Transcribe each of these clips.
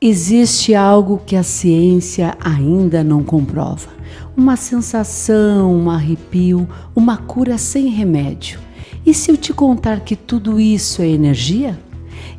Existe algo que a ciência ainda não comprova. Uma sensação, um arrepio, uma cura sem remédio. E se eu te contar que tudo isso é energia?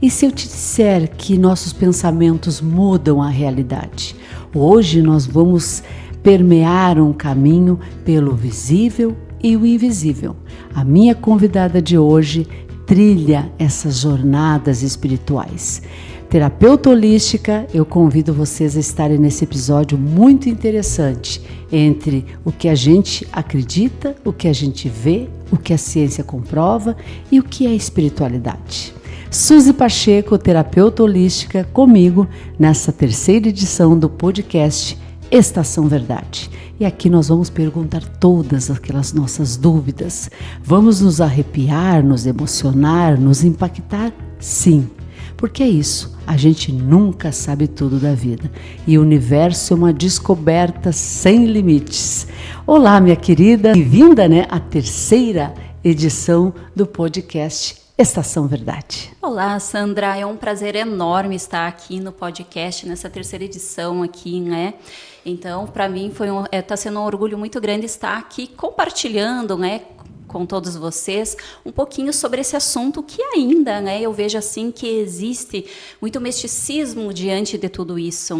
E se eu te disser que nossos pensamentos mudam a realidade? Hoje nós vamos permear um caminho pelo visível e o invisível. A minha convidada de hoje trilha essas jornadas espirituais. Terapeuta holística, eu convido vocês a estarem nesse episódio muito interessante entre o que a gente acredita, o que a gente vê, o que a ciência comprova e o que é espiritualidade. Suzy Pacheco, terapeuta holística, comigo nessa terceira edição do podcast Estação Verdade. E aqui nós vamos perguntar todas aquelas nossas dúvidas. Vamos nos arrepiar, nos emocionar, nos impactar? Sim. Porque é isso, a gente nunca sabe tudo da vida e o universo é uma descoberta sem limites. Olá, minha querida, bem-vinda, à terceira edição do podcast Estação Verdade. Olá, Sandra, é um prazer enorme estar aqui no podcast, nessa terceira edição aqui, Então, para mim, está sendo um orgulho muito grande estar aqui compartilhando, com todos vocês, um pouquinho sobre esse assunto que ainda, eu vejo assim que existe muito misticismo diante de tudo isso,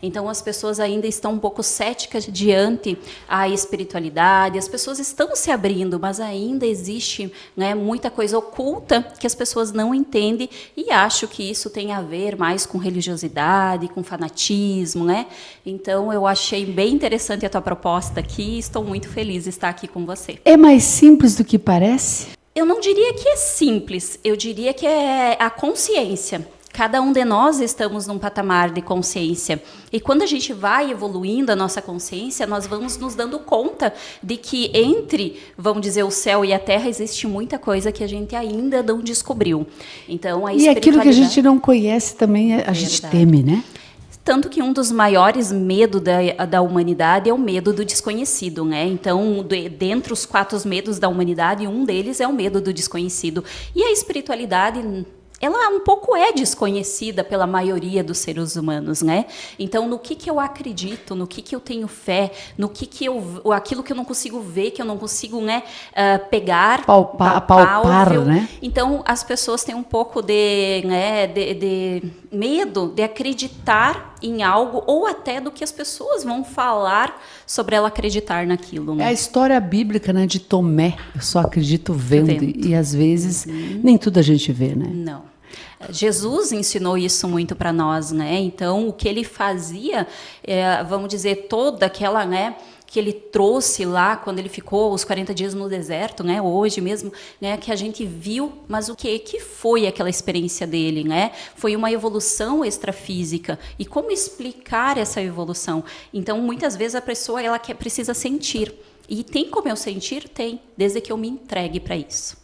Então as pessoas ainda estão um pouco céticas diante a espiritualidade, as pessoas estão se abrindo, mas ainda existe, muita coisa oculta que as pessoas não entendem e acho que isso tem a ver mais com religiosidade, com fanatismo, Então eu achei bem interessante a tua proposta aqui e estou muito feliz de estar aqui com você. É mais simples do que parece? Eu não diria que é simples, eu diria que é a consciência. Cada um de nós estamos num patamar de consciência. E quando a gente vai evoluindo a nossa consciência, nós vamos nos dando conta de que entre, vamos dizer, o céu e a terra, existe muita coisa que a gente ainda não descobriu. Então, a e aquilo que a gente não conhece também, a gente teme, né? Tanto que um dos maiores medos da humanidade é o medo do desconhecido, Então, dentre os 4 medos da humanidade, um deles é o medo do desconhecido. E a espiritualidade, ela um pouco é desconhecida pela maioria dos seres humanos, Então, no que eu acredito, no que eu tenho fé, no que aquilo que eu não consigo ver, que eu não consigo, pegar, palpar, Então, as pessoas têm um pouco de medo de acreditar em algo ou até do que as pessoas vão falar sobre ela acreditar naquilo. É a história bíblica, de Tomé. Eu só acredito vendo. E às vezes nem tudo a gente vê, Não. Jesus ensinou isso muito para nós, Então, o que ele fazia, vamos dizer, toda aquela, que ele trouxe lá quando ele ficou os 40 dias no deserto, hoje mesmo, que a gente viu, mas o que foi aquela experiência dele, Foi uma evolução extrafísica. E como explicar essa evolução? Então, muitas vezes a pessoa precisa sentir. E tem como eu sentir? Tem, desde que eu me entregue para isso.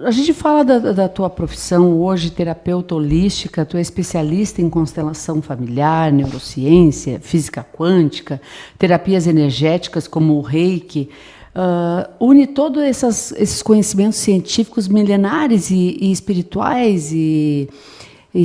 A gente fala da tua profissão hoje, terapeuta holística, tu é especialista em constelação familiar, neurociência, física quântica, terapias energéticas como o Reiki. Une todos esses conhecimentos científicos milenares e espirituais e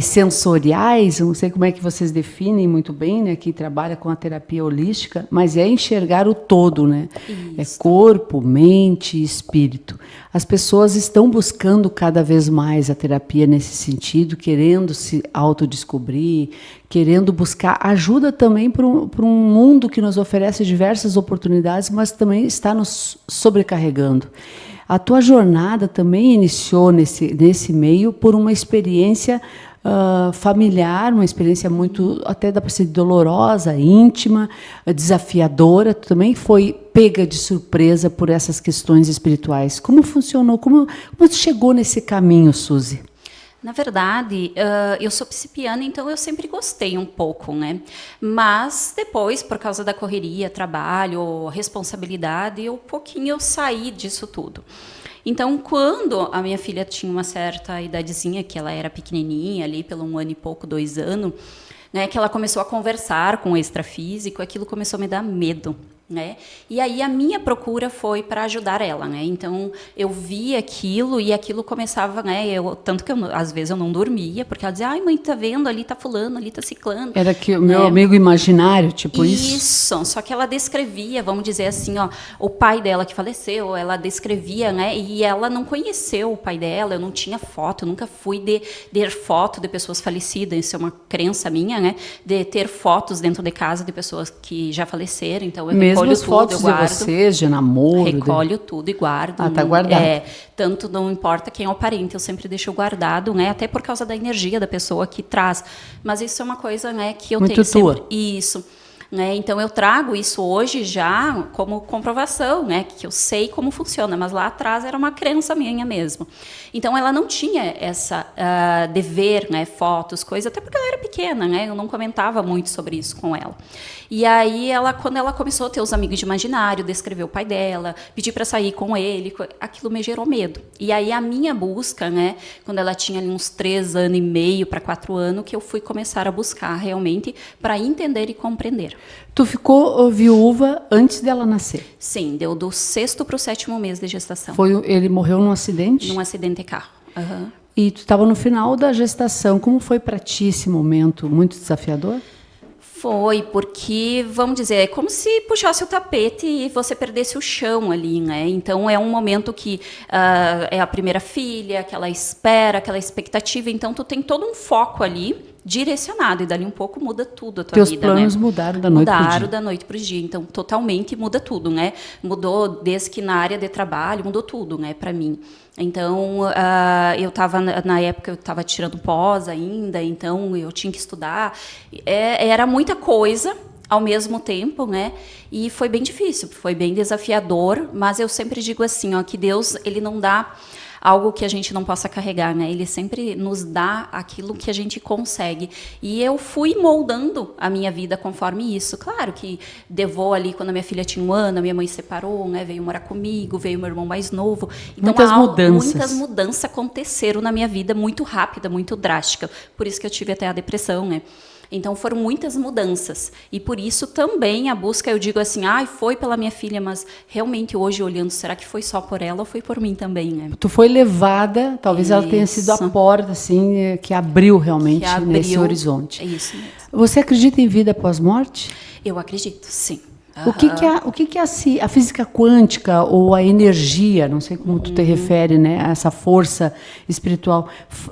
sensoriais, eu não sei como é que vocês definem muito bem, quem trabalha com a terapia holística, mas é enxergar o todo, É corpo, mente e espírito. As pessoas estão buscando cada vez mais a terapia nesse sentido, querendo se autodescobrir, querendo buscar ajuda também para um mundo que nos oferece diversas oportunidades, mas também está nos sobrecarregando. A tua jornada também iniciou nesse meio por uma experiência familiar, uma experiência muito, até dá para ser dolorosa, íntima, desafiadora. Tu também foi pega de surpresa por essas questões espirituais. Como funcionou? Como tu chegou nesse caminho, Suzy? Na verdade, eu sou piscipiana, então eu sempre gostei um pouco, Mas depois, por causa da correria, trabalho, responsabilidade, um pouquinho eu saí disso tudo. Então, quando a minha filha tinha uma certa idadezinha, que ela era pequenininha, ali pelo 1 ano e pouco, 2 anos, que ela começou a conversar com o extrafísico, aquilo começou a me dar medo. né? E aí a minha procura foi para ajudar ela, né? Então eu via aquilo e aquilo começava, né? Tanto que às vezes eu não dormia, porque ela dizia, ai mãe, tá vendo, ali tá fulano, ali tá ciclano. Era que o meu amigo imaginário, tipo isso? Isso, só que ela descrevia, vamos dizer assim, ó, o pai dela que faleceu, ela descrevia, né? E ela não conheceu o pai dela, eu não tinha foto, eu nunca fui de foto de pessoas falecidas, isso é uma crença minha, né? De ter fotos dentro de casa de pessoas que já faleceram, então eu mesmo recolho as tudo, fotos eu guardo. De vocês, de namoro? Recolho tudo e guardo. Ah, tá guardado. Tanto não importa quem é o parente, eu sempre deixo guardado, né? Até por causa da energia da pessoa que traz. Mas isso é uma coisa, né, que eu muito tenho tua. sempre. Isso. Né? Então eu trago isso hoje já como comprovação, né? Que eu sei como funciona, mas lá atrás era uma crença minha mesmo. Então ela não tinha essa dever, né? Fotos, coisas, até porque ela era pequena, né? Eu não comentava muito sobre isso com ela. E aí quando ela começou a ter os amigos de imaginário, descrever o pai dela, pedir para sair com ele, aquilo me gerou medo. E aí a minha busca, né? Quando ela tinha ali uns 3 anos e meio para 4 anos, que eu fui começar a buscar realmente para entender e compreender. Tu ficou viúva antes dela nascer? Sim, deu do 6º para o 7º mês de gestação. Ele morreu num acidente? Num acidente de carro. Uhum. E tu estava no final da gestação. Como foi para ti esse momento? Muito desafiador? Foi, porque, vamos dizer, é como se puxasse o tapete e você perdesse o chão ali, né? Então, é um momento que é a primeira filha, aquela espera, aquela expectativa. Então, tu tem todo um foco ali direcionado, e dali um pouco muda tudo a tua vida, né? Teus planos mudaram da noite pro dia. Mudaram da noite para o dia, então totalmente muda tudo, né? Mudou desde que na área de trabalho, mudou tudo, né, para mim. Então, eu estava, na época, eu estava tirando pós ainda, então eu tinha que estudar. Era muita coisa ao mesmo tempo, né? E foi bem difícil, foi bem desafiador, mas eu sempre digo assim, ó, que Deus, ele não dá algo que a gente não possa carregar, né? Ele sempre nos dá aquilo que a gente consegue. E eu fui moldando a minha vida conforme isso. Claro que devou ali, quando a minha filha tinha 1 ano, a minha mãe separou, né? Veio morar comigo, veio meu irmão mais novo. Então, muitas mudanças aconteceram na minha vida, muito rápida, muito drástica. Por isso que eu tive até a depressão, né? Então, foram muitas mudanças. E por isso também a busca, eu digo assim, foi pela minha filha, mas realmente hoje olhando, será que foi só por ela ou foi por mim também, né? Tu foi levada, talvez ela tenha sido a porta, assim, que abriu realmente nesse horizonte. É isso mesmo. Você acredita em vida pós-morte? Eu acredito, sim. O que a física quântica ou a energia, não sei como tu te refere, né, a essa força espiritual,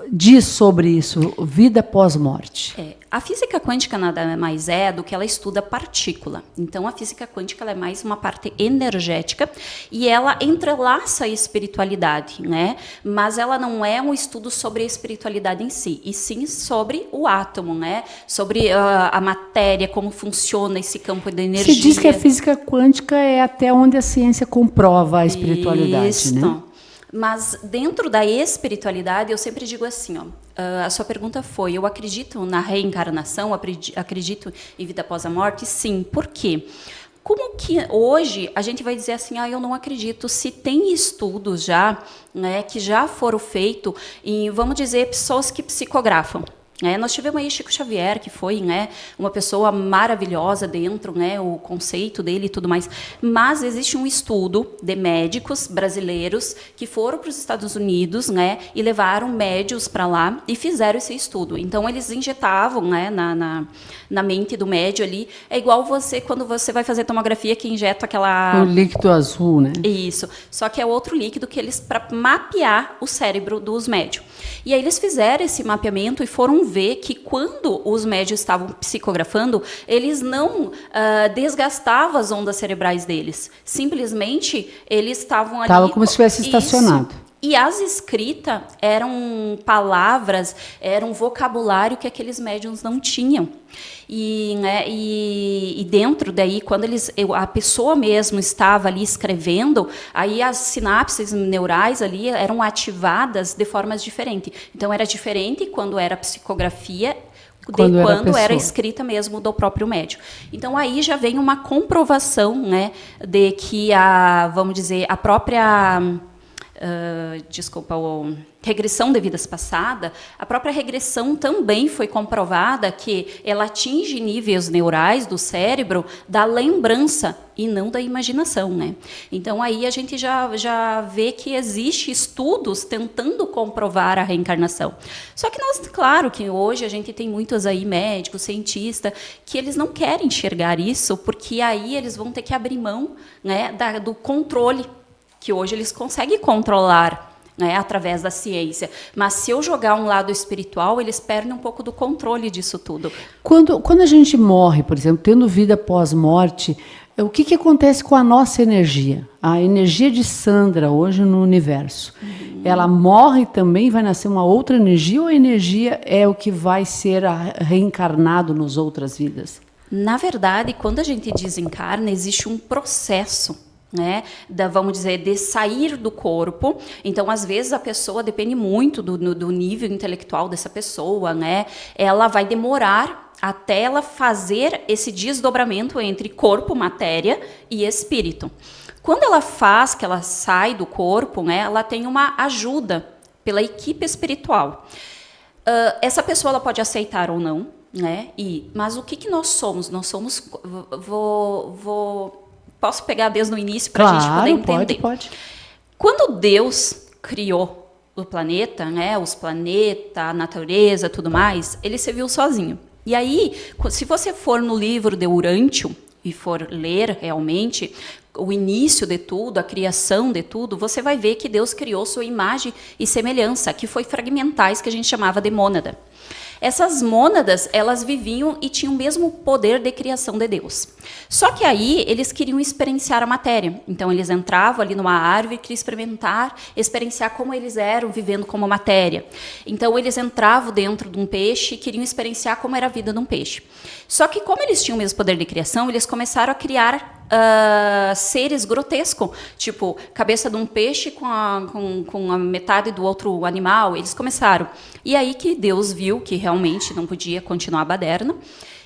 diz sobre isso, vida pós-morte? A física quântica nada mais é do que ela estuda partícula. Então, a física quântica ela é mais uma parte energética e ela entrelaça a espiritualidade, né? Mas ela não é um estudo sobre a espiritualidade em si, e sim sobre o átomo, né? Sobre a matéria, como funciona esse campo de energia. Se diz que a física quântica é até onde a ciência comprova a espiritualidade, isso, né? Mas dentro da espiritualidade, eu sempre digo assim, ó, a sua pergunta foi, eu acredito na reencarnação, acredito em vida após a morte? Sim. Por quê? Como que hoje a gente vai dizer assim, eu não acredito, se tem estudos já, né, que já foram feitos em, vamos dizer, pessoas que psicografam. Nós tivemos aí Chico Xavier, que foi, né, uma pessoa maravilhosa dentro, né, o conceito dele e tudo mais. Mas existe um estudo de médicos brasileiros que foram para os Estados Unidos, né, e levaram médios para lá e fizeram esse estudo. Então, eles injetavam, né, na mente do médio ali. É igual você, quando você vai fazer tomografia, que injeta aquela... O líquido azul, né? Isso. Só que é outro líquido que eles... para mapear o cérebro dos médios. E aí eles fizeram esse mapeamento e foram ver que quando os médios estavam psicografando, eles não desgastavam as ondas cerebrais deles. Simplesmente, eles estavam ali... Estava como se estivesse estacionado. E as escritas eram palavras, era um vocabulário que aqueles médiums não tinham. E dentro daí, quando a pessoa mesmo estava ali escrevendo, aí as sinapses neurais ali eram ativadas de formas diferentes. Então, era diferente quando era psicografia quando era escrita mesmo do próprio médium. Então, aí já vem uma comprovação, né, de que vamos dizer, a própria... regressão de vidas passadas, a própria regressão também foi comprovada que ela atinge níveis neurais do cérebro da lembrança e não da imaginação, né? Então aí a gente já vê que existe estudos tentando comprovar a reencarnação. Só que nós, claro que hoje a gente tem muitos aí médicos, cientistas, que eles não querem enxergar isso, porque aí eles vão ter que abrir mão, né, do controle, que hoje eles conseguem controlar, né, através da ciência. Mas se eu jogar um lado espiritual, eles perdem um pouco do controle disso tudo. Quando a gente morre, por exemplo, tendo vida pós-morte, o que acontece com a nossa energia? A energia de Sandra hoje no universo. Ela morre também, vai nascer uma outra energia, ou a energia é o que vai ser reencarnado nas outras vidas? Na verdade, quando a gente desencarna, existe um processo, né, vamos dizer, de sair do corpo. Então, às vezes, a pessoa depende muito do nível intelectual dessa pessoa, né? Ela vai demorar até ela fazer esse desdobramento entre corpo, matéria e espírito. Quando ela faz, que ela sai do corpo, né, ela tem uma ajuda pela equipe espiritual. Essa pessoa ela pode aceitar ou não, né? Mas o que nós somos? Nós somos... Posso pegar desde o início para a gente poder entender? Pode. Quando Deus criou o planeta, né, os planetas, a natureza, tudo mais, ele se viu sozinho. E aí, se você for no livro de Urântia e for ler realmente o início de tudo, a criação de tudo, você vai ver que Deus criou sua imagem e semelhança, que foi fragmentais, que a gente chamava de mônada. Essas mônadas, elas viviam e tinham o mesmo poder de criação de Deus. Só que aí, eles queriam experienciar a matéria. Então, eles entravam ali numa árvore, queriam experienciar como eles eram vivendo como matéria. Então, eles entravam dentro de um peixe e queriam experienciar como era a vida de um peixe. Só que, como eles tinham o mesmo poder de criação, eles começaram a criar seres grotescos, tipo cabeça de um peixe com a metade do outro animal. Eles começaram. E aí que Deus viu que realmente não podia continuar a baderna,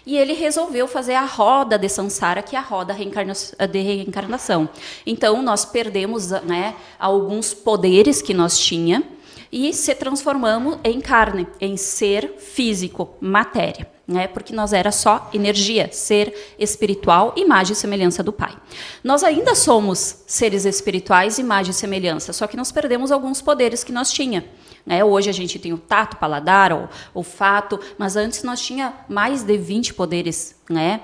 e ele resolveu fazer a roda de Sansara, que é a roda de reencarnação. Então, nós perdemos, né, alguns poderes que nós tínhamos e se transformamos em carne, em ser físico, matéria, né? Porque nós era só energia, ser espiritual, imagem e semelhança do Pai. Nós ainda somos seres espirituais, imagem e semelhança, só que nós perdemos alguns poderes que nós tínhamos. Hoje a gente tem o tato, paladar, o olfato, mas antes nós tinha mais de 20 poderes, né,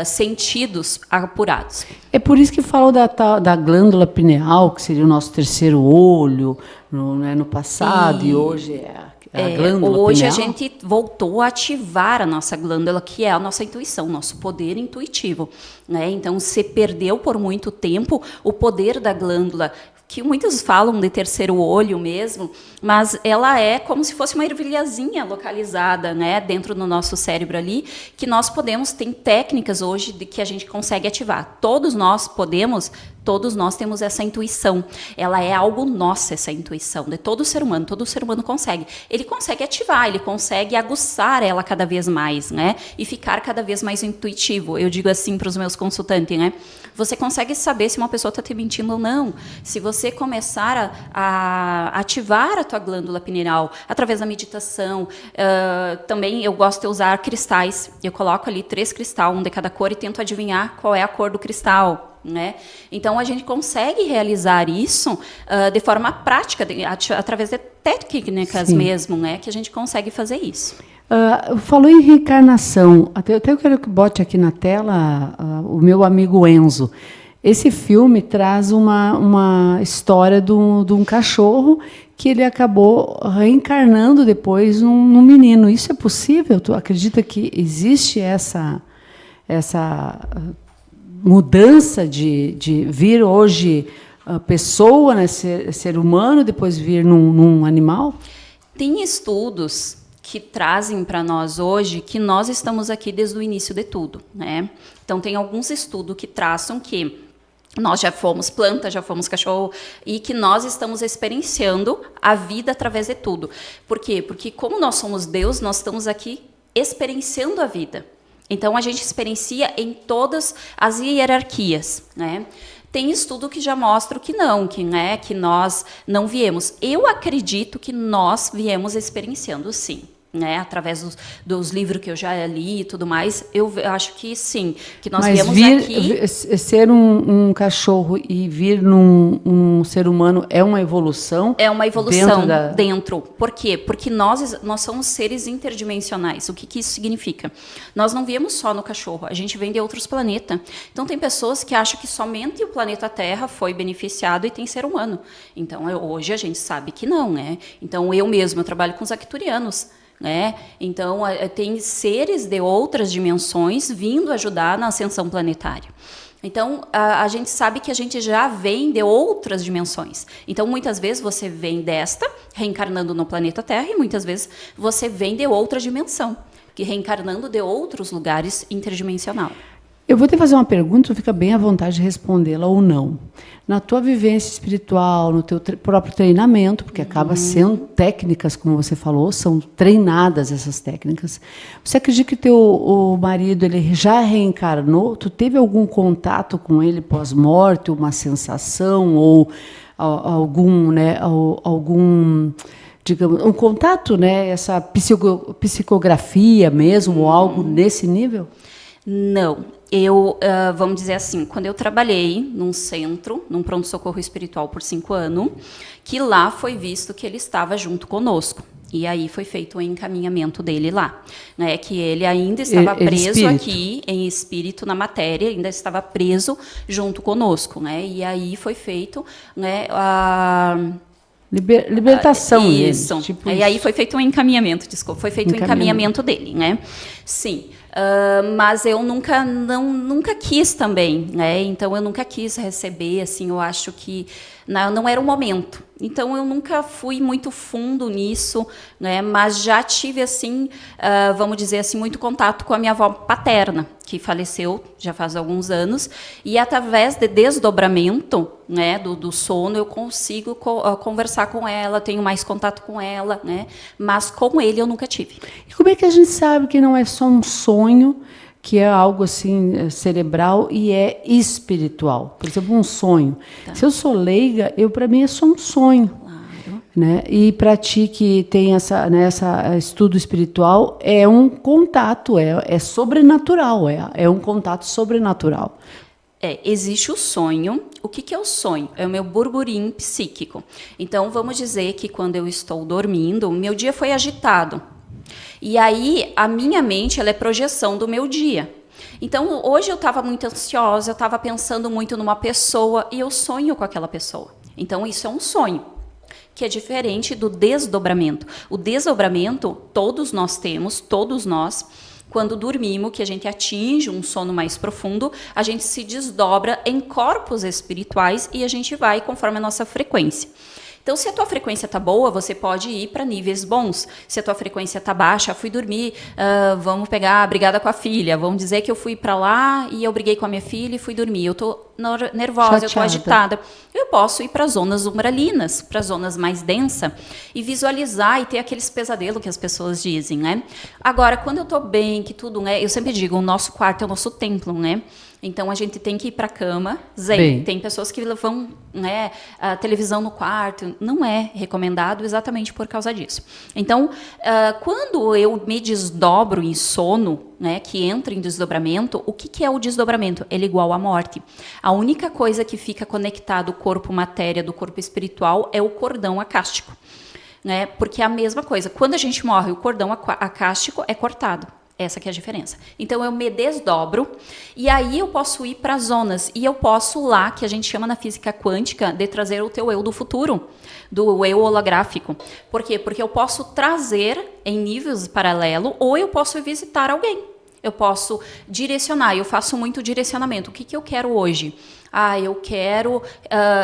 sentidos apurados. É por isso que falou da glândula pineal, que seria o nosso terceiro olho no passado, e hoje é a glândula hoje pineal. A gente voltou a ativar a nossa glândula, que é a nossa intuição, nosso poder intuitivo, né? Então, se perdeu por muito tempo o poder da glândula, que muitos falam de terceiro olho mesmo, mas ela é como se fosse uma ervilhazinha localizada, né, dentro do nosso cérebro ali, que nós podemos, tem técnicas hoje de que a gente consegue ativar. Todos nós temos essa intuição. Ela é algo nosso, essa intuição, de todo ser humano consegue. Ele consegue ativar, ele consegue aguçar ela cada vez mais, né, e ficar cada vez mais intuitivo. Eu digo assim para os meus consultantes, né, você consegue saber se uma pessoa está te mentindo ou não, se você começar a ativar a tua glândula pineal através da meditação. Também eu gosto de usar cristais. Eu coloco ali 3 cristais, um de cada cor, e tento adivinhar qual é a cor do cristal, né? Então, a gente consegue realizar isso de forma prática, através de técnicas mesmo, né? Que a gente consegue fazer isso. Falou em reencarnação. Até eu quero que bote aqui na tela o meu amigo Enzo. Esse filme traz uma história de um cachorro que ele acabou reencarnando depois num menino. Isso é possível? Tu acredita que existe essa mudança de vir hoje pessoa, né, ser humano, depois vir num animal? Tem estudos que trazem para nós hoje que nós estamos aqui desde o início de tudo, né? Então, tem alguns estudos que traçam que nós já fomos planta, já fomos cachorro, e que nós estamos experienciando a vida através de tudo. Por quê? Porque como nós somos Deus, nós estamos aqui experienciando a vida. Então, a gente experiencia em todas as hierarquias, né? Tem estudo que já mostra que não, que nós não viemos. Eu acredito que nós viemos experienciando, sim. Através dos livros que eu já li e tudo mais, eu acho que sim, que nós viemos aqui... Ser um cachorro e vir num ser humano é uma evolução? É uma evolução dentro. Por quê? Porque nós somos seres interdimensionais. O que isso significa? Nós não viemos só no cachorro, a gente vem de outros planetas. Então, tem pessoas que acham que somente o planeta Terra foi beneficiado e tem ser humano. Então, hoje a gente sabe que não, né? Então, eu trabalho com os arcturianos. Então, tem seres de outras dimensões vindo ajudar na ascensão planetária. Então, a gente sabe que a gente já vem de outras dimensões. Então, muitas vezes você vem desta, reencarnando no planeta Terra, e muitas vezes você vem de outra dimensão, que reencarnando de outros lugares interdimensional. Eu vou te fazer uma pergunta, tu fica bem à vontade de respondê-la ou não. Na tua vivência espiritual, no teu próprio treinamento, porque acaba sendo técnicas, como você falou, são treinadas essas técnicas. Você acredita que o marido ele já reencarnou? Tu teve algum contato com ele pós-morte, uma sensação ou algum, digamos, um contato, essa psicografia mesmo, ou algo nesse nível? Não. Vamos dizer assim, quando eu trabalhei num centro, num pronto-socorro espiritual por 5 anos, que lá foi visto que ele estava junto conosco. E aí foi feito o encaminhamento dele lá. Que ele ainda estava preso aqui, em espírito, na matéria, ainda estava preso junto conosco. E aí foi feito a... libertação. Isso. Tipo e aí foi feito um encaminhamento, foi feito o encaminhamento dele. Sim. Mas eu nunca quis também, então eu nunca quis receber, assim, eu acho que não era o momento. Então eu nunca fui muito fundo nisso, mas já tive, assim, vamos dizer assim, muito contato com a minha avó paterna, que faleceu já faz alguns anos, e através de desdobramento, do sono, eu consigo conversar com ela, tenho mais contato com ela, mas com ele eu nunca tive. E como é que a gente sabe que não é só um sonho, que é algo assim cerebral e é espiritual? Por exemplo, um sonho. Tá. Se eu sou leiga, para mim é só um sonho. Claro. E para ti que tem essa estudo espiritual, é um contato, é sobrenatural, é um contato sobrenatural. Existe o sonho. O que é o sonho? É o meu burburinho psíquico. Então, vamos dizer que quando eu estou dormindo, meu dia foi agitado. E aí, a minha mente ela é projeção do meu dia. Então, hoje eu estava muito ansiosa, eu estava pensando muito numa pessoa e eu sonho com aquela pessoa. Então, isso é um sonho, que é diferente do desdobramento. O desdobramento, todos nós temos, todos nós, quando dormimos, que a gente atinge um sono mais profundo, a gente se desdobra em corpos espirituais e a gente vai conforme a nossa frequência. Então, se a tua frequência está boa, você pode ir para níveis bons. Se a tua frequência está baixa, fui dormir, vamos pegar a brigada com a filha. Vamos dizer que eu fui para lá e eu briguei com a minha filha e fui dormir. Eu estou nervosa, chateada. Eu estou agitada. Eu posso ir para zonas umbralinas, para zonas mais densas, e visualizar e ter aqueles pesadelos que as pessoas dizem, Agora, quando eu estou bem, que tudo, eu sempre digo, o nosso quarto é o nosso templo, Então, a gente tem que ir para a cama, zen. Bem. Tem pessoas que vão, a televisão no quarto. Não é recomendado exatamente por causa disso. Então, quando eu me desdobro em sono, que entra em desdobramento, o que é o desdobramento? Ele é igual à morte. A única coisa que fica conectado o corpo matéria do corpo espiritual é o cordão acástico. Porque é a mesma coisa. Quando a gente morre, o cordão acástico é cortado. Essa que é a diferença. Então, eu me desdobro e aí eu posso ir para zonas. E eu posso lá, que a gente chama na física quântica, de trazer o teu eu do futuro, do eu holográfico. Por quê? Porque eu posso trazer em níveis paralelos ou eu posso visitar alguém. Eu posso direcionar, eu faço muito direcionamento. O que eu quero hoje? Eu quero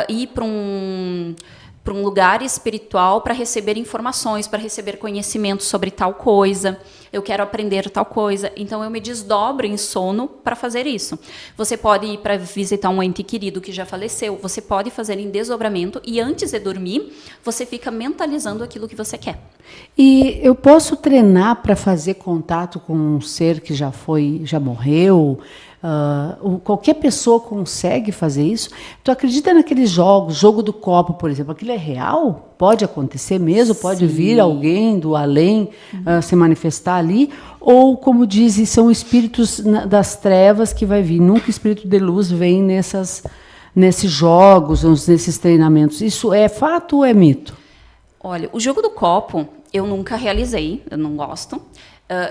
ir para um lugar espiritual para receber informações, para receber conhecimento sobre tal coisa. Eu quero aprender tal coisa. Então, eu me desdobro em sono para fazer isso. Você pode ir para visitar um ente querido que já faleceu. Você pode fazer em desdobramento e antes de dormir, você fica mentalizando aquilo que você quer. E eu posso treinar para fazer contato com um ser que já morreu? qualquer pessoa consegue fazer isso. Tu acredita naqueles jogos, jogo do copo, por exemplo, aquilo é real? Pode acontecer mesmo? Pode vir alguém do além se manifestar ali? Ou, como dizem, são espíritos das trevas que vai vir? Nunca espírito de luz vem nesses jogos, nesses treinamentos. Isso é fato ou é mito? Olha, o jogo do copo eu nunca realizei, eu não gosto.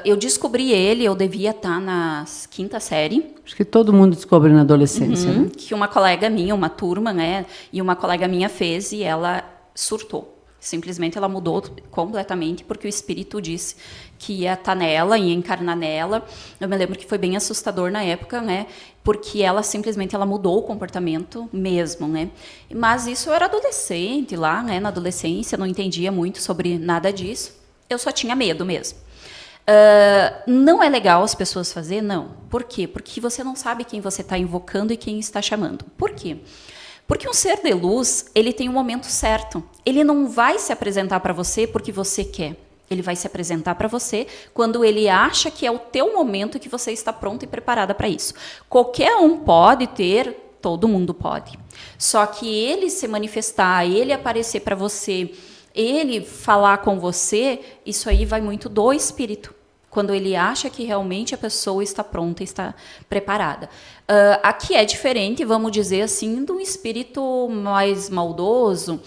Eu descobri ele, eu devia estar na 5ª série. Acho que todo mundo descobre na adolescência, né? Que uma colega minha, uma turma, né, e uma colega minha fez e ela surtou. Simplesmente ela mudou completamente porque o espírito disse que ia estar nela, ia encarnar nela. Eu me lembro que foi bem assustador na época, né? Porque ela simplesmente ela mudou o comportamento mesmo, né? Mas isso eu era adolescente lá, né? Na adolescência, não entendia muito sobre nada disso. Eu só tinha medo mesmo. Não é legal as pessoas fazer? Não. Por quê? Porque você não sabe quem você está invocando e quem está chamando. Por quê? Porque um ser de luz, ele tem um momento certo. Ele não vai se apresentar para você porque você quer. Ele vai se apresentar para você quando ele acha que é o teu momento, que você está pronta e preparada para isso. Qualquer um pode ter, todo mundo pode. Só que ele se manifestar, ele aparecer para você, ele falar com você, isso aí vai muito do espírito. Quando ele acha que realmente a pessoa está pronta, está preparada. Aqui é diferente, vamos dizer assim, do espírito mais maldoso,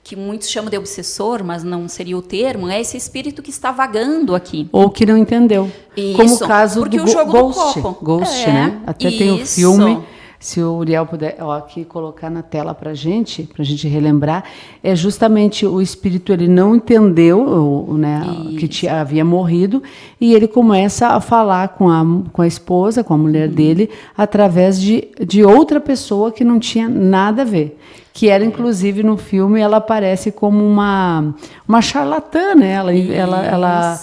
que muitos chamam de obsessor, mas não seria o termo, é esse espírito que está vagando aqui. Ou que não entendeu. Isso, como o caso porque do o jogo Ghost. do copo. Ghost, né? Até tem o filme. Se o Uriel puder aqui colocar na tela para a gente relembrar, é justamente o espírito, ele não entendeu, né, que havia morrido, e ele começa a falar com a esposa, com a mulher dele, através de outra pessoa que não tinha nada a ver. Que era, inclusive, no filme, ela aparece como uma charlatã, né? Ela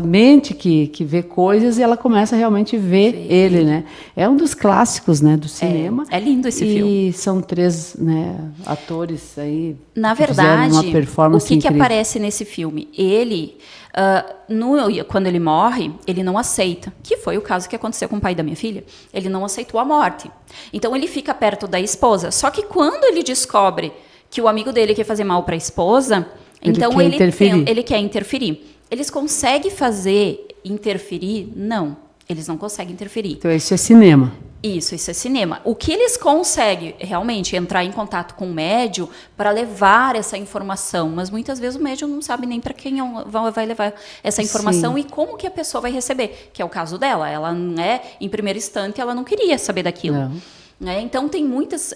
mente que vê coisas e ela começa a realmente ver ele, né? É um dos clássicos, né, do cinema. É lindo esse filme. E são 3, né, atores aí. Na verdade, uma performance o que incrível. aparece nesse filme? Ele, quando ele morre, ele não aceita. Que foi o caso que aconteceu com o pai da minha filha. Ele não aceitou a morte. Então, ele fica perto da esposa. Só que quando ele descobre que o amigo dele quer fazer mal para a esposa, então ele quer interferir. Eles conseguem interferir? Não, eles não conseguem interferir. Então, isso é cinema. Isso é cinema. O que eles conseguem realmente é entrar em contato com o médium para levar essa informação, mas muitas vezes o médium não sabe nem para quem vai levar essa informação e como que a pessoa vai receber, que é o caso dela. Ela, né, em primeiro instante, ela não queria saber daquilo. Não. Então tem muitas,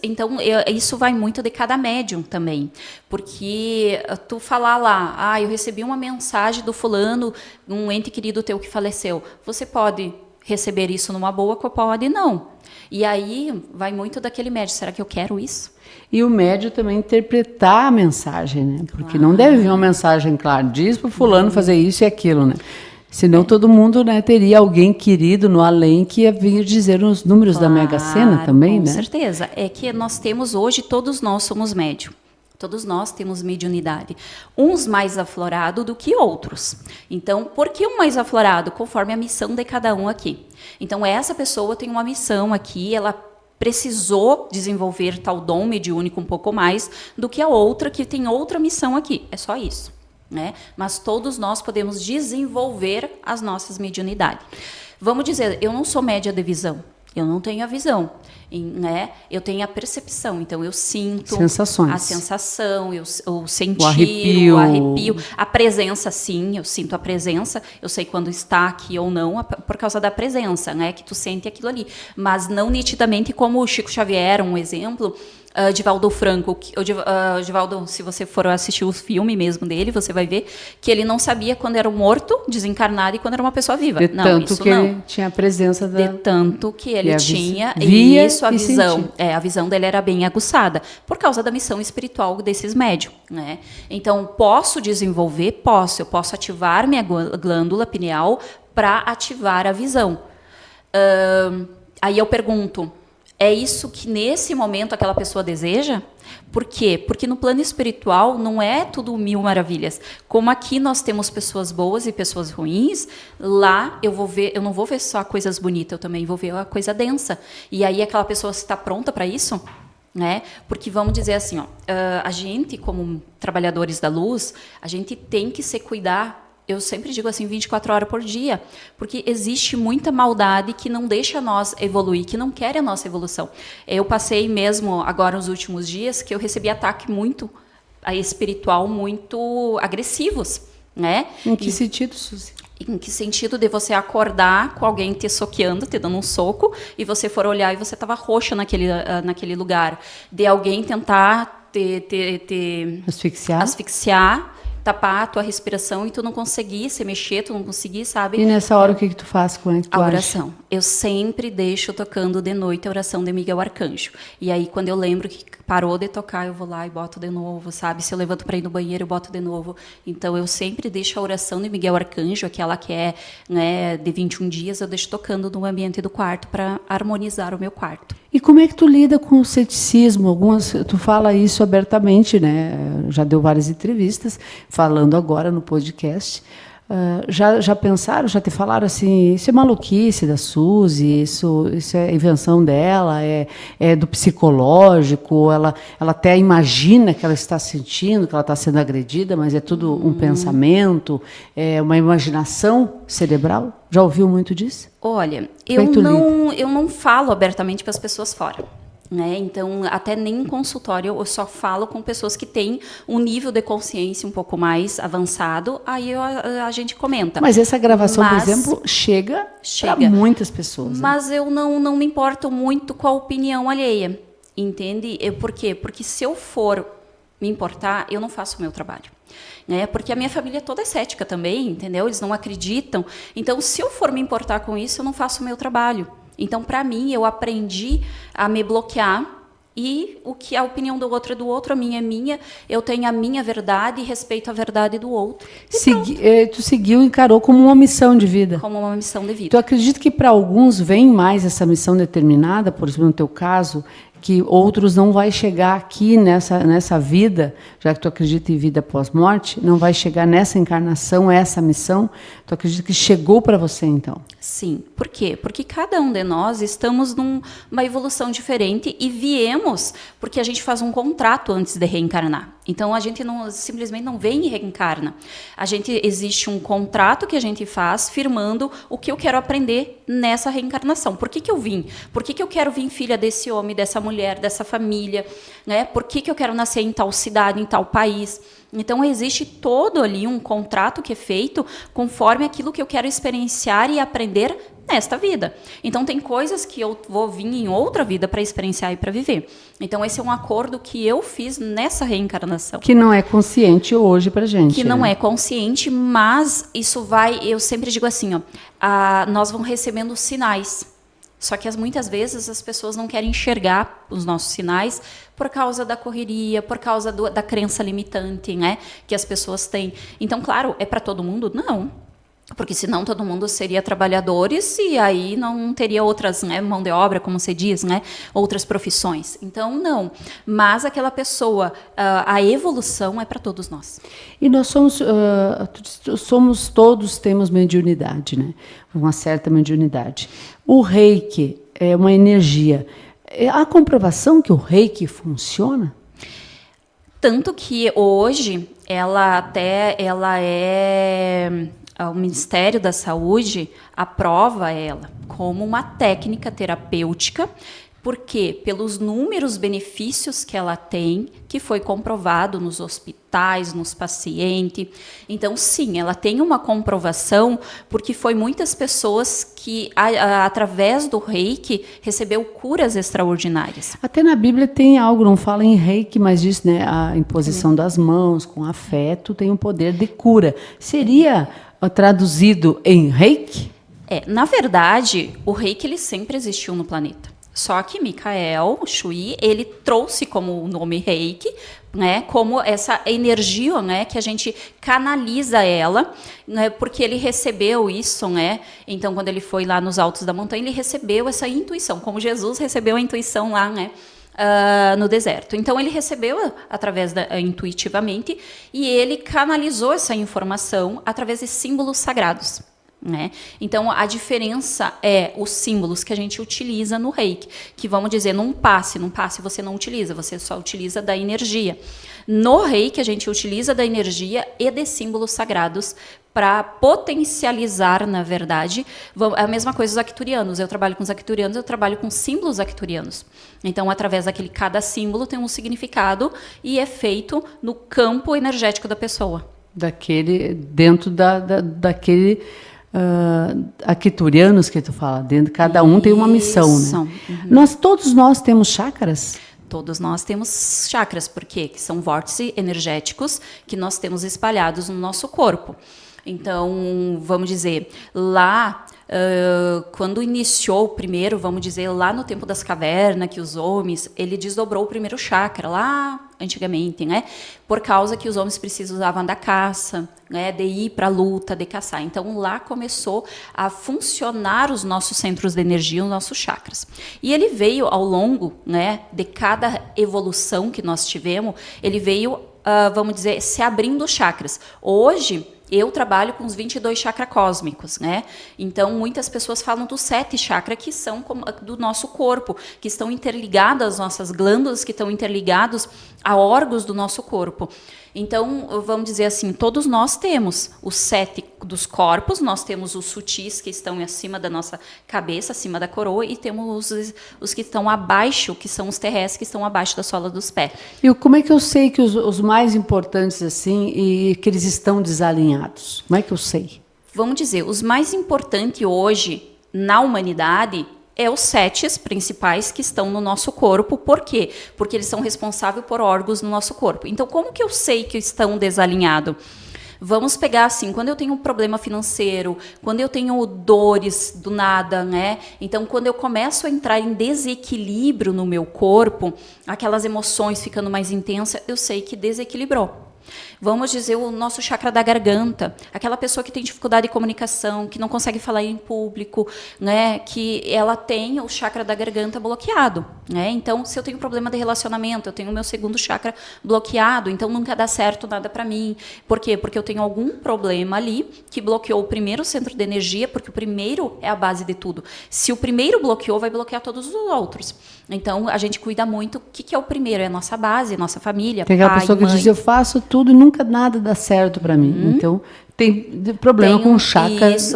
isso vai muito de cada médium também, porque tu falar lá, eu recebi uma mensagem do fulano, um ente querido teu que faleceu, você pode receber isso numa boa, pode não. E aí vai muito daquele médium, será que eu quero isso? E o médium também interpretar a mensagem, né? Porque não deve vir uma mensagem clara, diz para o fulano fazer isso e aquilo, né? Senão todo mundo, né, teria alguém querido no além que ia vir dizer os números da Mega Sena também, com né? Com certeza. É que nós temos hoje, todos nós somos médium. Todos nós temos mediunidade. Uns mais aflorados do que outros. Então, por que um mais aflorado? Conforme a missão de cada um aqui. Então, essa pessoa tem uma missão aqui, ela precisou desenvolver tal dom mediúnico um pouco mais do que a outra que tem outra missão aqui. É só isso. Né? Mas todos nós podemos desenvolver as nossas mediunidades. Vamos dizer, eu não sou média de visão, eu não tenho a visão, né? Eu tenho a percepção, então eu sinto sensações. A sensação, o sentir, o arrepio, a presença, sim, eu sinto a presença, eu sei quando está aqui ou não, por causa da presença, né? Que tu sente aquilo ali, mas não nitidamente como o Chico Xavier, um exemplo. Divaldo Franco, Divaldo, se você for assistir o filme mesmo dele, você vai ver que ele não sabia quando era um morto, desencarnado, e quando era uma pessoa viva. De tanto que ele tinha a presença de tanto que ele tinha via isso, a visão. A visão dele era bem aguçada, por causa da missão espiritual desses médiums. Né? Então, posso desenvolver? Posso. Eu posso ativar minha glândula pineal para ativar a visão. Aí eu pergunto, É isso que nesse momento aquela pessoa deseja? Por quê? Porque no plano espiritual não é tudo mil maravilhas. Como aqui nós temos pessoas boas e pessoas ruins, lá eu não vou ver só coisas bonitas, eu também vou ver a coisa densa. E aí aquela pessoa está pronta para isso? Né? Porque vamos dizer assim, ó, a gente como trabalhadores da luz, a gente tem que se cuidar. Eu sempre digo assim, 24 horas por dia, porque existe muita maldade que não deixa nós evoluir, que não quer a nossa evolução. Eu passei mesmo agora nos últimos dias que eu recebi ataque muito espiritual, muito agressivos, né? Em que sentido, Suzy? Em que sentido de você acordar com alguém te soqueando, te dando um soco, e você for olhar e você estava roxa naquele lugar. De alguém tentar te asfixiar, tapar a tua respiração e tu não conseguir se mexer, tu não conseguir, sabe? E nessa hora o que tu faz com a oração? Eu sempre deixo tocando de noite a oração de Miguel Arcanjo. E aí quando eu lembro que parou de tocar, eu vou lá e boto de novo, sabe? Se eu levanto para ir no banheiro, eu boto de novo. Então eu sempre deixo a oração de Miguel Arcanjo, aquela que é, né, de 21 dias, eu deixo tocando no ambiente do quarto para harmonizar o meu quarto. E como é que tu lida com o ceticismo? Tu fala isso abertamente, né? Já deu várias entrevistas, falando agora no podcast. Já pensaram, já te falaram assim, isso é maluquice da Suzy, isso é invenção dela, é do psicológico, ela até imagina que ela está sentindo, que ela está sendo agredida, mas é tudo um pensamento, é uma imaginação cerebral? Já ouviu muito disso? Olha, eu não falo abertamente para as pessoas fora. Né? Então, até nem em consultório, eu só falo com pessoas que têm um nível de consciência um pouco mais avançado, aí a gente comenta. Mas essa gravação, por exemplo, chega para muitas pessoas. Mas eu não me importo muito com a opinião alheia, entende? Por quê? Porque se eu for me importar, eu não faço o meu trabalho. Né? Porque a minha família toda é cética também, entendeu? Eles não acreditam. Então, se eu for me importar com isso, eu não faço o meu trabalho. Então, para mim, eu aprendi a me bloquear e o que a opinião do outro é do outro, a minha é minha, eu tenho a minha verdade e respeito a verdade do outro. Tu seguiu e encarou como uma missão de vida. Como uma missão de vida. Tu acredita que para alguns vem mais essa missão determinada, por exemplo, no teu caso, que outros não vai chegar aqui nessa vida, já que tu acredita em vida pós-morte, não vai chegar nessa encarnação, essa missão, tu acredita que chegou para você, então? Sim. Por quê? Porque cada um de nós estamos numa evolução diferente e viemos porque a gente faz um contrato antes de reencarnar. Então, a gente simplesmente não vem e reencarna. Existe um contrato que a gente faz firmando o que eu quero aprender nessa reencarnação. Por que eu vim? Por que eu quero vir filha desse homem, dessa mulher, dessa família? Né? Por que eu quero nascer em tal cidade, em tal país? Então, existe todo ali um contrato que é feito conforme aquilo que eu quero experienciar e aprender nesta vida. Então, tem coisas que eu vou vir em outra vida para experienciar e para viver. Então, esse é um acordo que eu fiz nessa reencarnação. Que não é consciente hoje pra gente. Que não é consciente, mas isso eu sempre digo assim, ó, nós vamos recebendo sinais. Só que muitas vezes as pessoas não querem enxergar os nossos sinais por causa da correria, por causa da crença limitante, né, que as pessoas têm. Então, claro, é para todo mundo? Não. Porque senão todo mundo seria trabalhadores e aí não teria outras, né, mão de obra, como se diz, né, outras profissões. Então, não. Mas aquela pessoa, a evolução é para todos nós. E nós somos todos temos mediunidade, né? Uma certa mediunidade. O Reiki é uma energia. Há comprovação que o Reiki funciona? Tanto que hoje o Ministério da Saúde aprova ela como uma técnica terapêutica, porque pelos inúmeros benefícios que ela tem, que foi comprovado nos hospitais, nos pacientes. Então, sim, ela tem uma comprovação, porque foi muitas pessoas que, através do Reiki, recebeu curas extraordinárias. Até na Bíblia tem algo, não fala em Reiki, mas diz, né, a imposição das mãos, com afeto, tem um poder de cura. Seria traduzido em Reiki? Na verdade, o Reiki ele sempre existiu no planeta. Só que Mikael Shui, ele trouxe como o nome Reiki, né, como essa energia, né, que a gente canaliza ela, né, porque ele recebeu isso, né? Então, quando ele foi lá nos altos da montanha, ele recebeu essa intuição, como Jesus recebeu a intuição lá, né? No deserto. Então ele recebeu através intuitivamente e ele canalizou essa informação através de símbolos sagrados. Né? Então a diferença é os símbolos que a gente utiliza no Reiki, que vamos dizer num passe você não utiliza, você só utiliza da energia. No Reiki a gente utiliza da energia e de símbolos sagrados para potencializar, na verdade, a mesma coisa os arcturianos. Eu trabalho com os arcturianos, eu trabalho com símbolos arcturianos. Então, através daquele, cada símbolo tem um significado e é feito no campo energético da pessoa. Dentro daquele arcturianos que tu fala, dentro, cada um tem uma missão, né? Uhum. Todos nós temos chakras? Todos nós temos chakras, porque que são vórtices energéticos que nós temos espalhados no nosso corpo. Então, vamos dizer, lá, quando iniciou o primeiro, vamos dizer, lá no tempo das cavernas, que os homens, ele desdobrou o primeiro chakra, lá antigamente, né? Por causa que os homens precisavam da caça, né? De ir para a luta, de caçar. Então, lá começou a funcionar os nossos centros de energia, os nossos chakras. E ele veio ao longo, né, de cada evolução que nós tivemos, ele veio, vamos dizer, se abrindo chakras. Hoje, eu trabalho com os 22 chakras cósmicos, né? Então, muitas pessoas falam dos 7 chakras que são do nosso corpo, que estão interligados às nossas glândulas, que estão interligados a órgãos do nosso corpo. Então, vamos dizer assim, todos nós temos os 7 dos corpos, nós temos os sutis que estão acima da nossa cabeça, acima da coroa, e temos os que estão abaixo, que são os terrestres, que estão abaixo da sola dos pés. E como é que eu sei que os mais importantes, assim, e que eles estão desalinhados? Como é que eu sei? Vamos dizer, os mais importantes hoje na humanidade é os 7 principais que estão no nosso corpo. Por quê? Porque eles são responsáveis por órgãos no nosso corpo. Então, como que eu sei que estão desalinhados? Vamos pegar assim, quando eu tenho um problema financeiro, quando eu tenho dores do nada, né? Então, quando eu começo a entrar em desequilíbrio no meu corpo, aquelas emoções ficando mais intensas, eu sei que desequilibrou. Vamos dizer o nosso chakra da garganta, aquela pessoa que tem dificuldade de comunicação, que não consegue falar em público, né, que ela tem o chakra da garganta bloqueado, né? Então, se eu tenho problema de relacionamento, eu tenho o meu segundo chakra bloqueado, então nunca dá certo nada para mim. Por quê? Porque eu tenho algum problema ali que bloqueou o primeiro centro de energia, porque o primeiro é a base de tudo. Se o primeiro bloqueou, vai bloquear todos os outros. Então, a gente cuida muito. O que é o primeiro? É a nossa base, a nossa família, tem aquela pessoa que diz, eu faço tudo e nunca nada dá certo para mim. Então, tem problema com chakras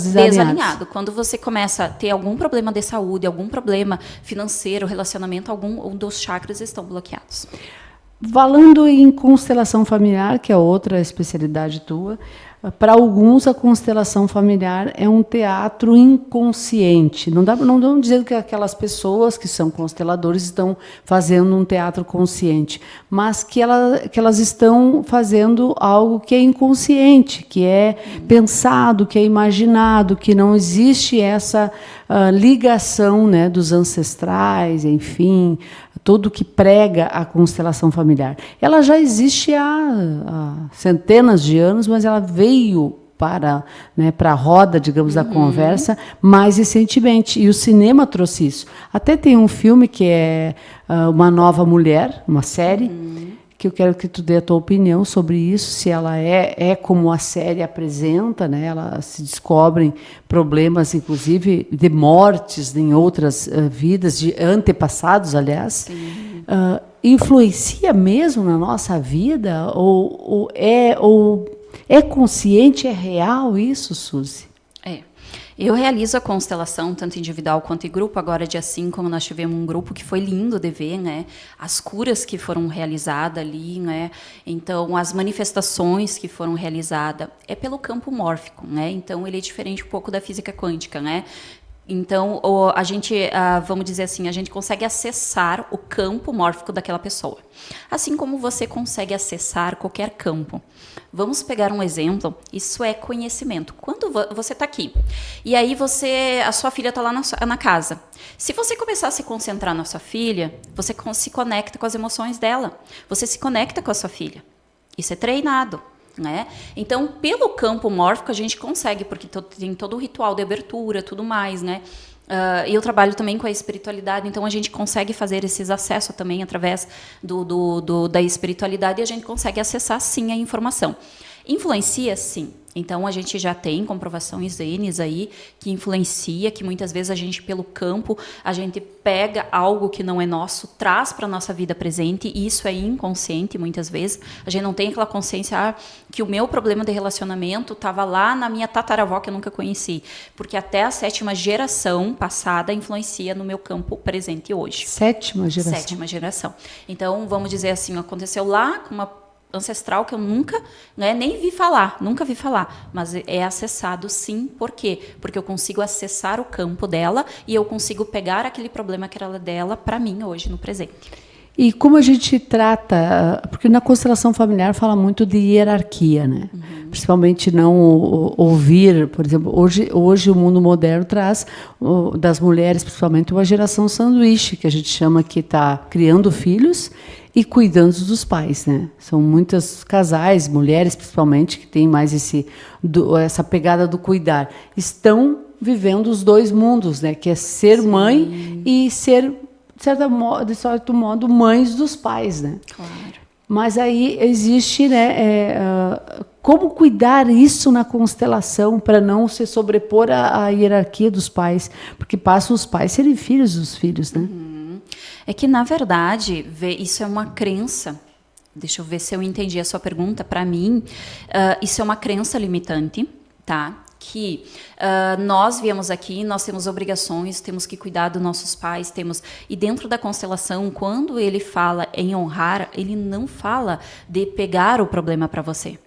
desalinhados. Quando você começa a ter algum problema de saúde, algum problema financeiro, relacionamento, algum dos chakras estão bloqueados. Falando em constelação familiar, que é outra especialidade tua, para alguns a constelação familiar é um teatro inconsciente. Não dão dizer que aquelas pessoas que são consteladores estão fazendo um teatro consciente, mas que elas estão fazendo algo que é inconsciente, que é pensado, que é imaginado, que não existe essa ligação, né, dos ancestrais, enfim, tudo que prega a constelação familiar. Ela já existe há centenas de anos, mas ela veio para a roda, digamos, da conversa mais recentemente. E o cinema trouxe isso. Até tem um filme que é Uma Nova Mulher, uma série, que eu quero que tu dê a tua opinião sobre isso, se ela é como a série apresenta, né? Ela se descobrem problemas, inclusive, de mortes em outras vidas, de antepassados, aliás. Influencia mesmo na nossa vida? Ou é consciente, é real isso, Suzy? Eu realizo a constelação, tanto individual quanto em grupo. Agora, dia 5, nós tivemos um grupo que foi lindo de ver, né? As curas que foram realizadas ali, né? Então, as manifestações que foram realizadas é pelo campo mórfico, né? Então, ele é diferente um pouco da física quântica, né? Então, a gente, vamos dizer assim, a gente consegue acessar o campo mórfico daquela pessoa. Assim como você consegue acessar qualquer campo. Vamos pegar um exemplo, isso é conhecimento. Quando você está aqui, e aí a sua filha está lá na casa. Se você começar a se concentrar na sua filha, você se conecta com as emoções dela. Você se conecta com a sua filha. Isso é treinado. Né? Então, pelo campo mórfico, a gente consegue, porque tem todo o ritual de abertura, tudo mais, né? Eu trabalho também com a espiritualidade, então a gente consegue fazer esses acessos também através da espiritualidade e a gente consegue acessar, sim, a informação. Influencia, sim. Então, a gente já tem comprovações N's aí que influencia, que muitas vezes a gente, pelo campo, a gente pega algo que não é nosso, traz para a nossa vida presente, e isso é inconsciente muitas vezes. A gente não tem aquela consciência que o meu problema de relacionamento estava lá na minha tataravó que eu nunca conheci. Porque até a 7ª geração passada influencia no meu campo presente hoje. 7ª geração? 7ª geração. Então, vamos dizer assim, aconteceu lá com uma ancestral que eu nunca, né, nem vi falar, nunca vi falar, mas é acessado sim. Por quê? Porque eu consigo acessar o campo dela e eu consigo pegar aquele problema que era dela para mim hoje, no presente. E como a gente trata, porque na constelação familiar fala muito de hierarquia, né? Uhum. Principalmente não ouvir, por exemplo, hoje o mundo moderno traz das mulheres, principalmente, uma geração sanduíche, que a gente chama, que está criando filhos e cuidando dos pais, né? São muitos casais, mulheres principalmente, que têm mais essa pegada do cuidar. Estão vivendo os dois mundos, né? Que é ser Sim. mãe e ser, de certo modo, mães dos pais, né? Claro. Mas aí existe, né? Como cuidar isso na constelação para não se sobrepor à hierarquia dos pais? Porque passam os pais serem filhos dos filhos, né? Uhum. É que, na verdade, isso é uma crença. Deixa eu ver se eu entendi a sua pergunta. Para mim, isso é uma crença limitante, tá? Que nós viemos aqui, nós temos obrigações, temos que cuidar dos nossos pais, e dentro da constelação, quando ele fala em honrar, ele não fala de pegar o problema para você.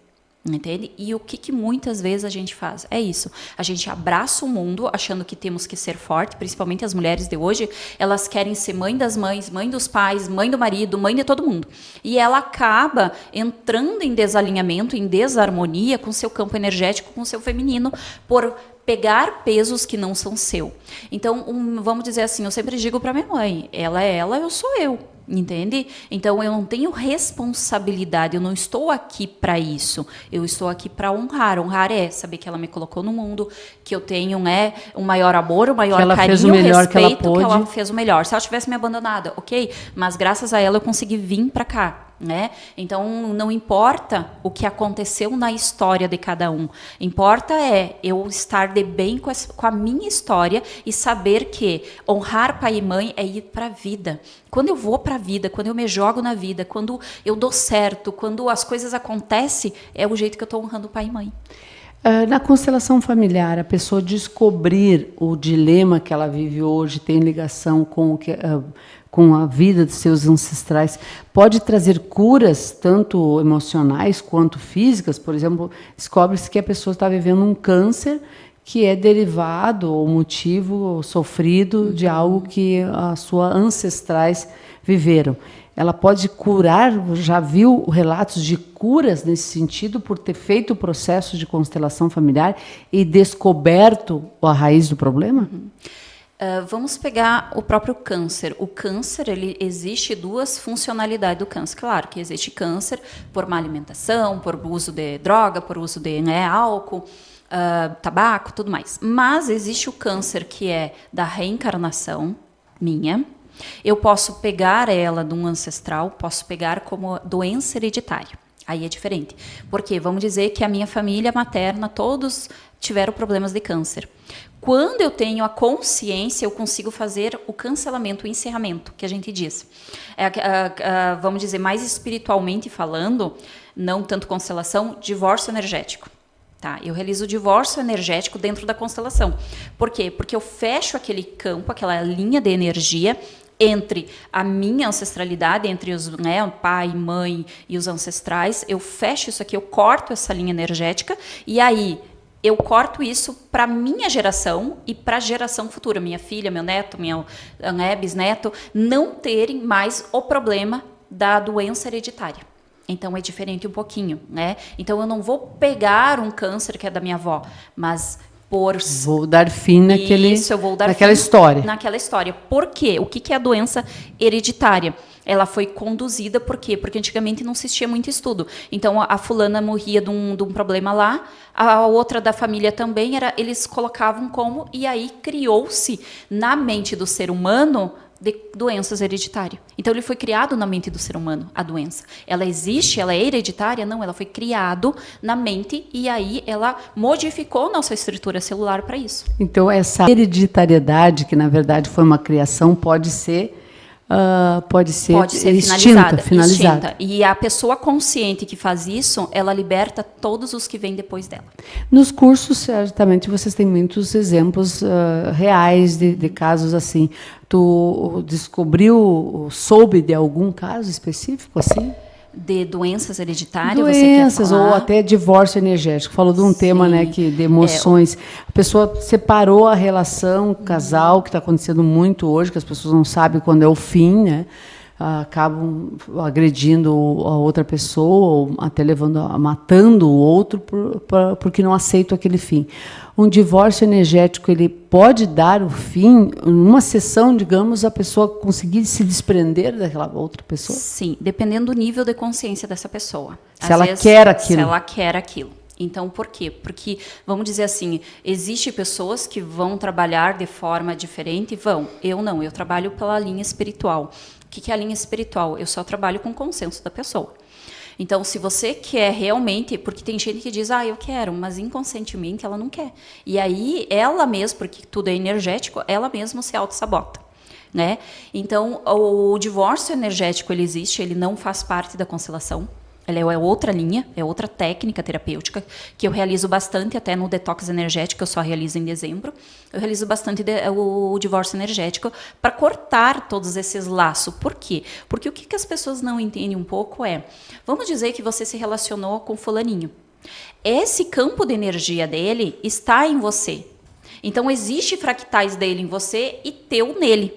Entende? E o que muitas vezes a gente faz? É isso. A gente abraça o mundo achando que temos que ser forte, principalmente as mulheres de hoje, elas querem ser mãe das mães, mãe dos pais, mãe do marido, mãe de todo mundo. E ela acaba entrando em desalinhamento, em desarmonia com seu campo energético, com seu feminino, por pegar pesos que não são seu. Então, vamos dizer assim, eu sempre digo para minha mãe, ela é ela, eu sou eu. Entende? Então, eu não tenho responsabilidade, eu não estou aqui para isso, eu estou aqui para honrar. Honrar é saber que ela me colocou no mundo, que eu tenho um maior amor, um maior carinho, fez o melhor respeito, que ela fez o melhor. Se ela tivesse me abandonado, ok, mas graças a ela eu consegui vir para cá. Né? Então, não importa o que aconteceu na história de cada um. Importa eu estar de bem com a minha história e saber que honrar pai e mãe é ir para a vida. Quando eu vou para a vida, quando eu me jogo na vida, quando eu dou certo, quando as coisas acontecem, é o jeito que eu estou honrando pai e mãe. Na constelação familiar, a pessoa descobrir o dilema que ela vive hoje, tem ligação com a vida dos seus ancestrais, pode trazer curas, tanto emocionais quanto físicas. Por exemplo, descobre-se que a pessoa está vivendo um câncer que é derivado ou motivo sofrido de algo que as suas ancestrais viveram. Ela pode curar, já viu relatos de curas nesse sentido, por ter feito o processo de constelação familiar e descoberto a raiz do problema? Uhum. Vamos pegar o próprio câncer. O câncer, existe duas funcionalidades do câncer. Claro que existe câncer por má alimentação, por uso de droga, por uso de álcool, tabaco, tudo mais. Mas existe o câncer que é da reencarnação minha. Eu posso pegar ela de um ancestral, posso pegar como doença hereditária. Aí é diferente. Porque vamos dizer que a minha família materna, todos tiveram problemas de câncer. Quando eu tenho a consciência, eu consigo fazer o cancelamento, o encerramento, que a gente diz. Vamos dizer, mais espiritualmente falando, não tanto constelação, divórcio energético. Tá? Eu realizo o divórcio energético dentro da constelação. Por quê? Porque eu fecho aquele campo, aquela linha de energia entre a minha ancestralidade, entre os pai, mãe e os ancestrais. Eu fecho isso aqui, eu corto essa linha energética e aí eu corto isso para a minha geração e para a geração futura, minha filha, meu neto, meu bisneto, não terem mais o problema da doença hereditária. Então é diferente um pouquinho, né? Então eu não vou pegar um câncer que é da minha avó, mas vou dar fim naquela história. Naquela história. Por quê? O que é a doença hereditária? Ela foi conduzida por quê? Porque antigamente não existia muito estudo. Então, a fulana morria de um problema lá, a outra da família também, eles colocavam como, e aí criou-se na mente do ser humano de doenças hereditárias. Então, ele foi criado na mente do ser humano, a doença. Ela existe, ela é hereditária? Não, ela foi criado na mente e aí ela modificou nossa estrutura celular para isso. Então, essa hereditariedade, que na verdade foi uma criação, pode ser finalizada. E a pessoa consciente que faz isso, ela liberta todos os que vêm depois dela. Nos cursos, certamente, vocês têm muitos exemplos reais de casos assim. Tu soube de algum caso específico assim? De doenças hereditárias, doenças, você quer falar? Ou até divórcio energético. Falou de um tema, né, de emoções. A pessoa separou a relação, o casal, que está acontecendo muito hoje, que as pessoas não sabem quando é o fim, né? Acabam agredindo a outra pessoa, ou até matando o outro porque não aceitam aquele fim. Um divórcio energético, ele pode dar o fim, numa sessão, digamos, a pessoa conseguir se desprender daquela outra pessoa? Sim, dependendo do nível de consciência dessa pessoa. Se ela quer aquilo. Se ela quer aquilo. Então, por quê? Porque, vamos dizer assim, existem pessoas que vão trabalhar de forma diferente? Eu não, eu trabalho pela linha espiritual. O que é a linha espiritual? Eu só trabalho com o consenso da pessoa. Então, se você quer realmente, porque tem gente que diz, eu quero, mas inconscientemente ela não quer. E aí, ela mesma, porque tudo é energético, ela mesma se auto-sabota. Né? Então, o divórcio energético, ele existe, ele não faz parte da constelação. Ela é outra linha, é outra técnica terapêutica, que eu realizo bastante até no detox energético, eu só realizo em dezembro. Eu realizo bastante o divórcio energético para cortar todos esses laços. Por quê? Porque o que as pessoas não entendem um pouco vamos dizer que você se relacionou com fulaninho. Esse campo de energia dele está em você. Então, existe fractais dele em você e teu nele.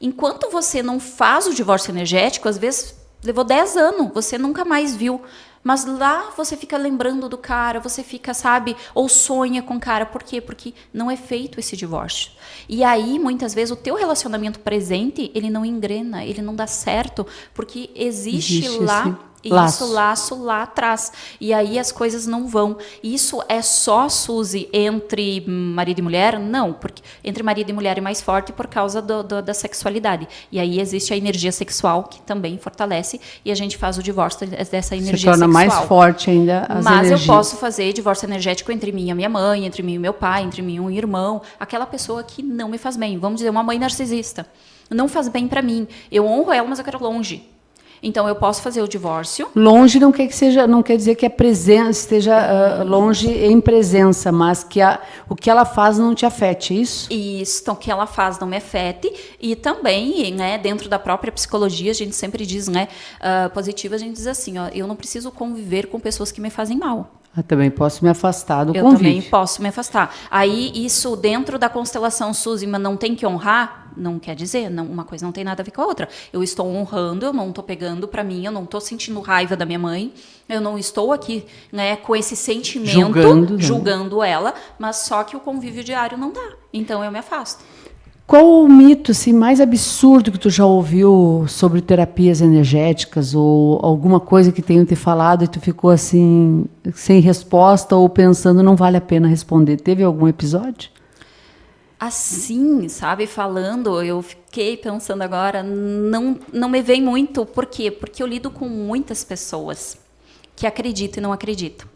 Enquanto você não faz o divórcio energético, às vezes levou 10 anos, você nunca mais viu. Mas lá você fica lembrando do cara, você fica, sabe, ou sonha com o cara. Por quê? Porque não é feito esse divórcio. E aí, muitas vezes, o teu relacionamento presente, ele não engrena, ele não dá certo, porque existe lá... Isso, laço lá atrás. E aí as coisas não vão. Isso é só, Suzy, entre marido e mulher? Não, porque entre marido e mulher é mais forte por causa da sexualidade. E aí existe a energia sexual, que também fortalece, e a gente faz o divórcio dessa energia sexual. Se torna mais forte ainda as energias. Mas eu posso fazer divórcio energético entre mim e a minha mãe, entre mim e meu pai, entre mim e um irmão, aquela pessoa que não me faz bem. Vamos dizer, uma mãe narcisista. Não faz bem para mim. Eu honro ela, mas eu quero longe. Então, eu posso fazer o divórcio. Longe não quer dizer que a presença esteja longe em presença, mas que o que ela faz não te afete, isso? Isso, então, o que ela faz não me afete. E também, né, dentro da própria psicologia, a gente sempre diz, né, positiva, a gente diz assim, eu não preciso conviver com pessoas que me fazem mal. Eu também posso me afastar do convívio. Eu também posso me afastar. Aí, isso dentro da constelação Suzy, mas não tem que honrar? Não quer dizer, uma coisa não tem nada a ver com a outra. Eu estou honrando, eu não estou pegando para mim, eu não estou sentindo raiva da minha mãe, eu não estou aqui, né, com esse sentimento, julgando ela, mas só que o convívio diário não dá. Então, eu me afasto. Qual o mito assim, mais absurdo que tu já ouviu sobre terapias energéticas ou alguma coisa que tenham te falado e tu ficou assim, sem resposta ou pensando não vale a pena responder? Teve algum episódio? Assim, sabe, falando, eu fiquei pensando agora, não me vem muito. Por quê? Porque eu lido com muitas pessoas que acreditam e não acreditam.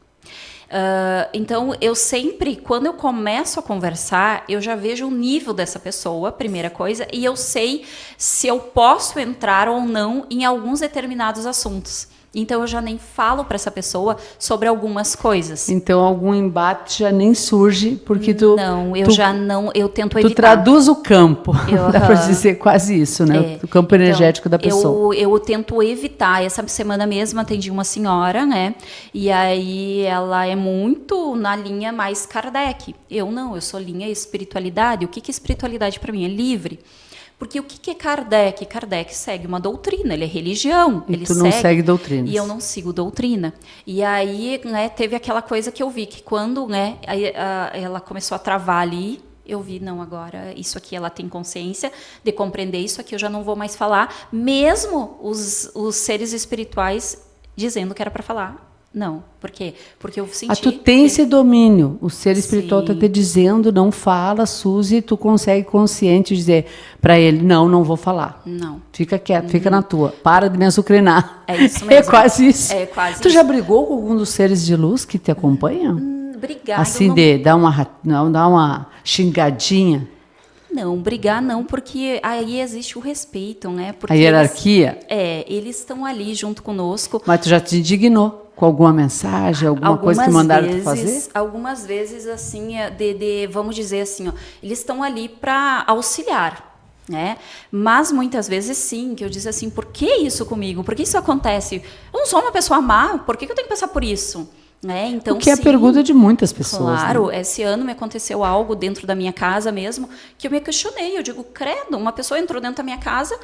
Então, eu sempre, quando eu começo a conversar, eu já vejo o nível dessa pessoa, primeira coisa, e eu sei se eu posso entrar ou não em alguns determinados assuntos. Então, eu já nem falo para essa pessoa sobre algumas coisas. Então, algum embate já nem surge, porque tu... Não, eu tento evitar. Tu traduz o campo, dá para dizer quase isso, né? O campo energético da pessoa. Eu tento evitar. Essa semana mesmo atendi uma senhora, né? E aí ela é muito na linha mais Kardec. Eu não, eu sou linha espiritualidade. O que é espiritualidade para mim? É livre. Porque o que é Kardec? Kardec segue uma doutrina, ele é religião. E ele tu não segue doutrinas. E eu não sigo doutrina. E aí, né, teve aquela coisa que eu vi, que quando, né, ela começou a travar ali, eu vi, não, agora isso aqui ela tem consciência de compreender, isso aqui eu já não vou mais falar, mesmo os seres espirituais dizendo que era para falar. Não, por quê? Porque eu senti... Tu tem esse domínio, o ser espiritual está Sim. te dizendo, não fala, Suzy, e tu consegue consciente dizer para ele, não vou falar. Não. Fica quieto, fica na tua, para de me açucrinar. É isso mesmo. É quase isso. É quase tu isso. já brigou com algum dos seres de luz que te acompanham? Brigar... Assim, de dar uma xingadinha? Não, brigar não, porque aí existe o respeito, né? Porque A hierarquia? Eles estão ali junto conosco. Mas tu já te indignou com alguma mensagem, alguma coisa que mandaram tu fazer? Algumas vezes, assim, vamos dizer assim, ó, eles estão ali para auxiliar, né? Mas muitas vezes sim, que eu disse assim, por que isso comigo? Por que isso acontece? Eu não sou uma pessoa má, por que eu tenho que passar por isso? Né? Então, o que é a sim, pergunta de muitas pessoas. Claro, né? Esse ano me aconteceu algo dentro da minha casa mesmo, que eu me questionei, eu digo, credo, uma pessoa entrou dentro da minha casa,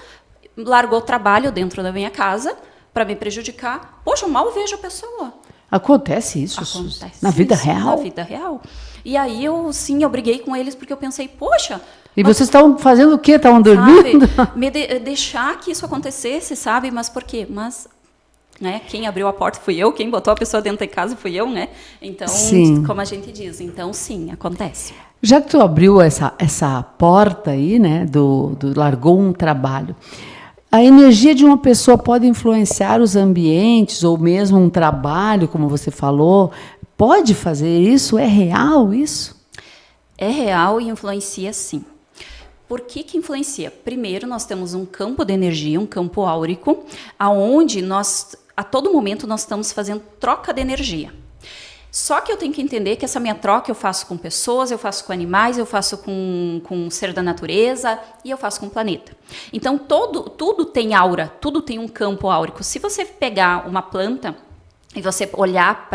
largou o trabalho dentro da minha casa para me prejudicar. Poxa, eu mal vejo a pessoa. Acontece isso, na vida real? Na vida real. E aí eu briguei com eles porque eu pensei, poxa... E vocês estavam fazendo o quê? Estavam dormindo? Deixar que isso acontecesse, sabe? Mas por quê? Mas... Né? Quem abriu a porta fui eu, quem botou a pessoa dentro de casa fui eu, né? Então, sim. Como a gente diz, então sim, acontece. Já que tu abriu essa porta aí, né, largou um trabalho, a energia de uma pessoa pode influenciar os ambientes ou mesmo um trabalho, como você falou, pode fazer isso? É real isso? É real e influencia sim. Por que influencia? Primeiro, nós temos um campo de energia, um campo áurico, aonde a todo momento nós estamos fazendo troca de energia. Só que eu tenho que entender que essa minha troca eu faço com pessoas, eu faço com animais, eu faço com um ser da natureza e eu faço com o planeta. Então, tudo tem aura, tudo tem um campo áurico. Se você pegar uma planta e você olhar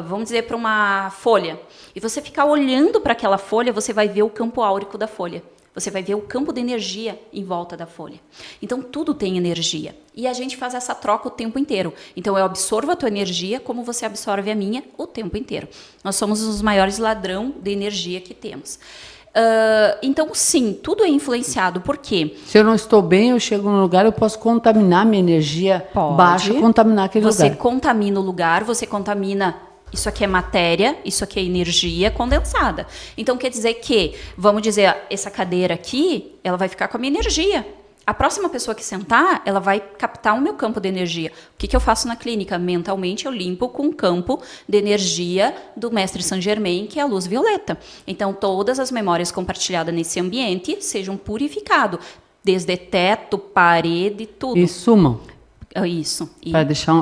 vamos dizer, para uma folha, e você ficar olhando para aquela folha, você vai ver o campo áurico da folha. Você vai ver o campo de energia em volta da folha. Então, tudo tem energia. E a gente faz essa troca o tempo inteiro. Então, eu absorvo a tua energia como você absorve a minha o tempo inteiro. Nós somos os maiores ladrão de energia que temos. Então, sim, tudo é influenciado. Por quê? Se eu não estou bem, eu chego num lugar, eu posso contaminar minha energia baixa, contaminar aquele lugar. Você contamina o lugar, você contamina... Isso aqui é matéria, isso aqui é energia condensada. Então, quer dizer que, vamos dizer, essa cadeira aqui, ela vai ficar com a minha energia. A próxima pessoa que sentar, ela vai captar o meu campo de energia. O que eu faço na clínica? Mentalmente, eu limpo com o campo de energia do Mestre Saint Germain, que é a luz violeta. Então, todas as memórias compartilhadas nesse ambiente sejam purificadas, desde teto, parede, tudo. E sumam. Isso. Para deixar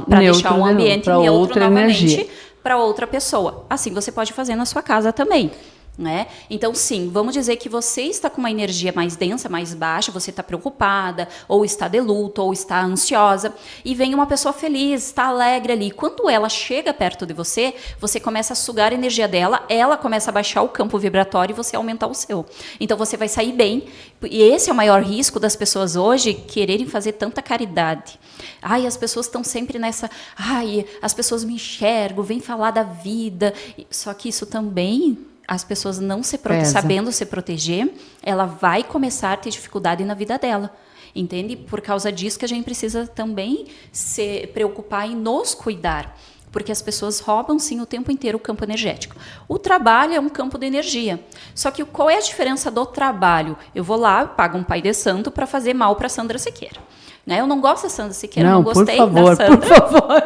um ambiente neutro outra energia. Para outra pessoa. Assim você pode fazer na sua casa também. Né? Então, sim, vamos dizer que você está com uma energia mais densa, mais baixa, você está preocupada, ou está de luto, ou está ansiosa, e vem uma pessoa feliz, está alegre ali. Quando ela chega perto de você, você começa a sugar a energia dela, ela começa a baixar o campo vibratório e você aumentar o seu. Então, você vai sair bem. E esse é o maior risco das pessoas hoje quererem fazer tanta caridade. Ai, as pessoas estão sempre nessa... Ai, as pessoas me enxergam, vêm falar da vida. Só que isso também... As pessoas não sabendo se proteger, ela vai começar a ter dificuldade na vida dela. Entende? Por causa disso que a gente precisa também se preocupar em nos cuidar. Porque as pessoas roubam, sim, o tempo inteiro o campo energético. O trabalho é um campo de energia. Só que qual é a diferença do trabalho? Eu vou lá, pago um pai de santo para fazer mal para Sandra Siqueira. Né? Eu não gosto da Sandra Siqueira, não gostei da Sandra. Por favor.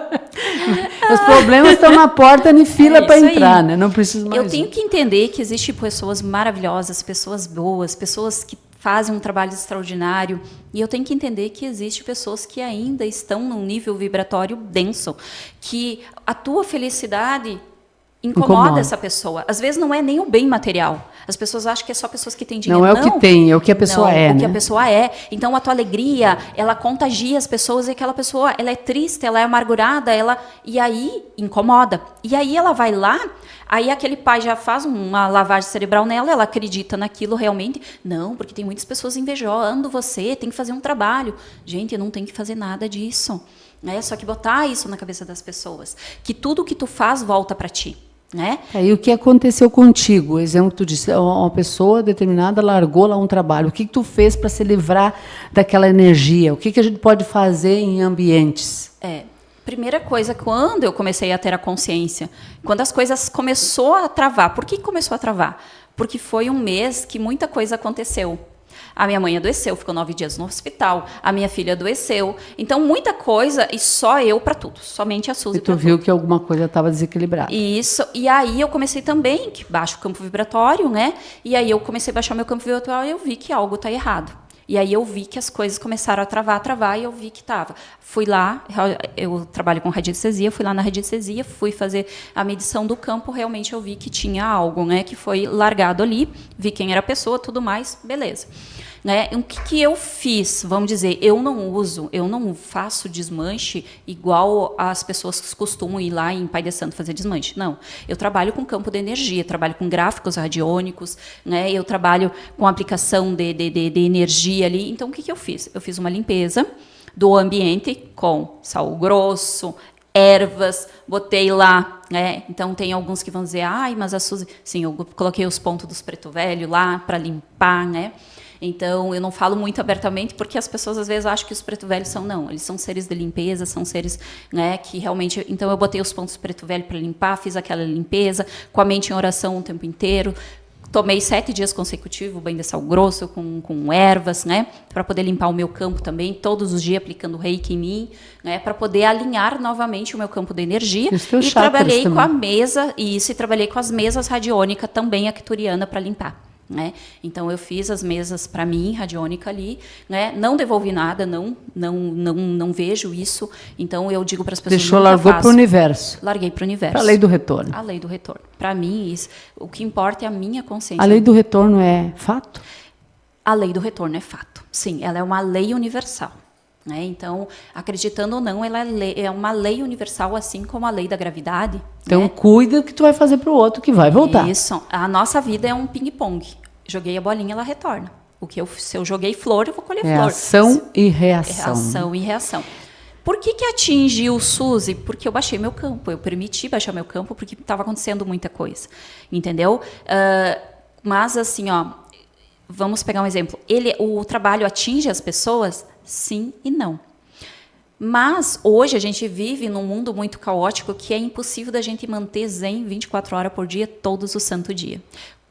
Os problemas estão na porta em fila para entrar, né? Não preciso mais. Eu tenho que entender que existem pessoas maravilhosas, pessoas boas, pessoas que fazem um trabalho extraordinário. E eu tenho que entender que existem pessoas que ainda estão num nível vibratório denso. Que a tua felicidade incomoda essa pessoa. Às vezes não é nem o bem material. As pessoas acham que é só pessoas que têm dinheiro. Não é o que tem, é o que a pessoa é, o que né? a pessoa é. Então, a tua alegria, ela contagia as pessoas e aquela pessoa, ela é triste, ela é amargurada, e aí incomoda. E aí ela vai lá, aí aquele pai já faz uma lavagem cerebral nela, ela acredita naquilo realmente. Não, porque tem muitas pessoas invejando você, tem que fazer um trabalho. Gente, não tem que fazer nada disso. Só que botar isso na cabeça das pessoas. Que tudo que tu faz volta para ti. Né? E o que aconteceu contigo? Exemplo que tu disse, uma pessoa determinada largou lá um trabalho. O que tu fez para se livrar daquela energia? O que a gente pode fazer em ambientes? Primeira coisa, quando eu comecei a ter a consciência, quando as coisas começou a travar. Por que começou a travar? Porque foi um mês que muita coisa aconteceu. A minha mãe adoeceu, ficou 9 dias no hospital. A minha filha adoeceu. Então, muita coisa e só eu para tudo. Somente a Suzy. E tu viu que alguma coisa estava desequilibrada. Isso. E aí eu comecei também, que baixo o campo vibratório, né? E aí eu comecei a baixar meu campo vibratório e eu vi que algo está errado. E aí eu vi que as coisas começaram a travar, e eu vi que estava. Fui lá, eu trabalho com radiestesia, fui lá na radiestesia, fui fazer a medição do campo, realmente eu vi que tinha algo, né, que foi largado ali, vi quem era a pessoa, tudo mais, beleza. Né? O que eu fiz? Vamos dizer, eu não faço desmanche igual as pessoas costumam ir lá em Pai de Santo fazer desmanche. Não, eu trabalho com campo de energia, trabalho com gráficos radiônicos, né? Eu trabalho com aplicação de energia ali. Então, o que eu fiz? Eu fiz uma limpeza do ambiente com sal grosso, ervas, botei lá, né? Então tem alguns que vão dizer, mas a Suzy... Sim, eu coloquei os pontos dos preto velho lá para limpar, né? Então, eu não falo muito abertamente, porque as pessoas às vezes acham que os preto velhos eles são seres de limpeza, são seres, né, que realmente... Então, eu botei os pontos preto velho para limpar, fiz aquela limpeza, com a mente em oração o tempo inteiro, tomei 7 dias consecutivos, banho de sal grosso, com ervas, né, para poder limpar o meu campo também, todos os dias aplicando reiki em mim, né, para poder alinhar novamente o meu campo de energia. E trabalhei com a mesa, e trabalhei com as mesas radiônicas também, arcturiana, para limpar. Né? Então eu fiz as mesas para mim, radiônica ali, né? Não devolvi nada, não vejo isso. Então eu digo para as pessoas, largou para o universo. Larguei para o universo. Para a lei do retorno. A lei do retorno. Para mim, o que importa é a minha consciência. A lei do retorno é fato? A lei do retorno é fato. Sim, ela é uma lei universal. Né? Então, acreditando ou não, ela é uma lei universal, assim como a lei da gravidade. Então, né? Cuida do que tu vai fazer para o outro, que vai voltar. Isso. A nossa vida é um ping-pong. Joguei a bolinha, ela retorna. Se eu joguei flor, eu vou colher flor. Ação e reação. Ação e reação. Por que atingiu, Suzy? Porque eu baixei meu campo. Eu permiti baixar meu campo porque estava acontecendo muita coisa. Entendeu? Mas, assim, vamos pegar um exemplo. O trabalho atinge as pessoas? Sim e não. Mas, hoje, a gente vive num mundo muito caótico que é impossível da gente manter zen 24 horas por dia, todos os santo dia.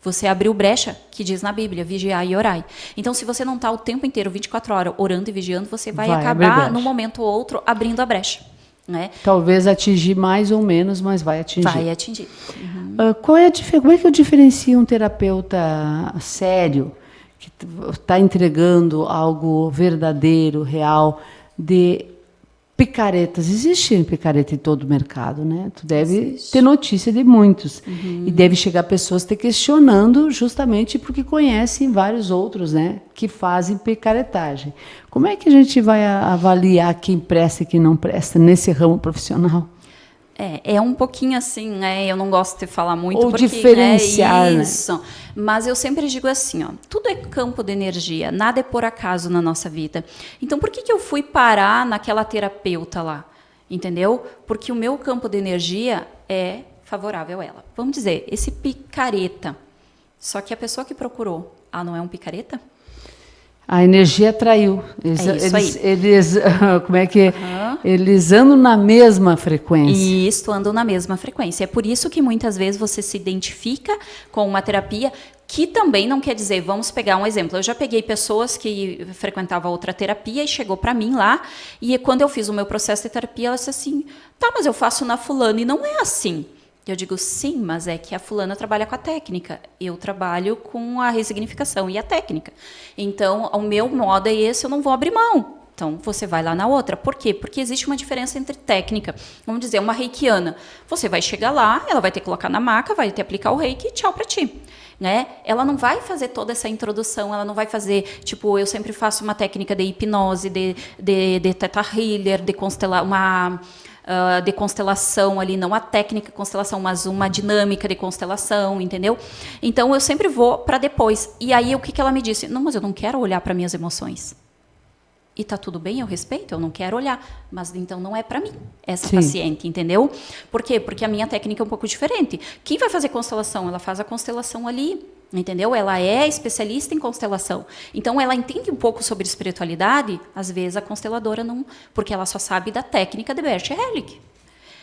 Você abriu brecha, que diz na Bíblia, vigiai e orai. Então, se você não está o tempo inteiro, 24 horas, orando e vigiando, você vai acabar, num momento ou outro, abrindo a brecha. Né? Talvez atingir mais ou menos, mas vai atingir. Vai atingir. Uhum. Como é que eu diferencio um terapeuta sério, que está entregando algo verdadeiro, real, de picaretas? Existe picareta em todo o mercado, né? Tu deve ter notícia de muitos. Uhum. E deve chegar pessoas te questionando justamente porque conhecem vários outros, né? Que fazem picaretagem. Como é que a gente vai avaliar quem presta e quem não presta nesse ramo profissional? É um pouquinho assim, né? Eu não gosto de falar muito. Ou porque, diferenciar, né? Isso. Né? Mas eu sempre digo assim, tudo é campo de energia, nada é por acaso na nossa vida. Então, por que eu fui parar naquela terapeuta lá? Entendeu? Porque o meu campo de energia é favorável a ela. Vamos dizer, esse picareta. Só que a pessoa que procurou, não é um picareta? A energia atraiu. Eles como é que eles andam na mesma frequência. Isso, andam na mesma frequência. É por isso que muitas vezes você se identifica com uma terapia que também não quer dizer, vamos pegar um exemplo. Eu já peguei pessoas que frequentavam outra terapia e chegou para mim lá, e quando eu fiz o meu processo de terapia, ela disse assim, mas eu faço na fulana, e não é assim. Eu digo, sim, mas é que a fulana trabalha com a técnica. Eu trabalho com a ressignificação e a técnica. Então, o meu modo é esse, eu não vou abrir mão. Então, você vai lá na outra. Por quê? Porque existe uma diferença entre técnica. Vamos dizer, uma reikiana. Você vai chegar lá, ela vai ter que colocar na maca, vai ter que aplicar o reiki e tchau pra ti. Né? Ela não vai fazer toda essa introdução, ela não vai fazer, tipo, eu sempre faço uma técnica de hipnose, de Theta Healer, de constelação ali, não a técnica de constelação, mas uma dinâmica de constelação, entendeu? Então, eu sempre vou para depois. E aí, o que ela me disse? Não, mas eu não quero olhar para minhas emoções. E tá tudo bem, eu respeito, eu não quero olhar. Mas então não é para mim, essa paciente, entendeu? Por quê? Porque a minha técnica é um pouco diferente. Quem vai fazer constelação? Ela faz a constelação ali, entendeu? Ela é especialista em constelação. Então ela entende um pouco sobre espiritualidade, às vezes a consteladora não, porque ela só sabe da técnica de Bert Hellick.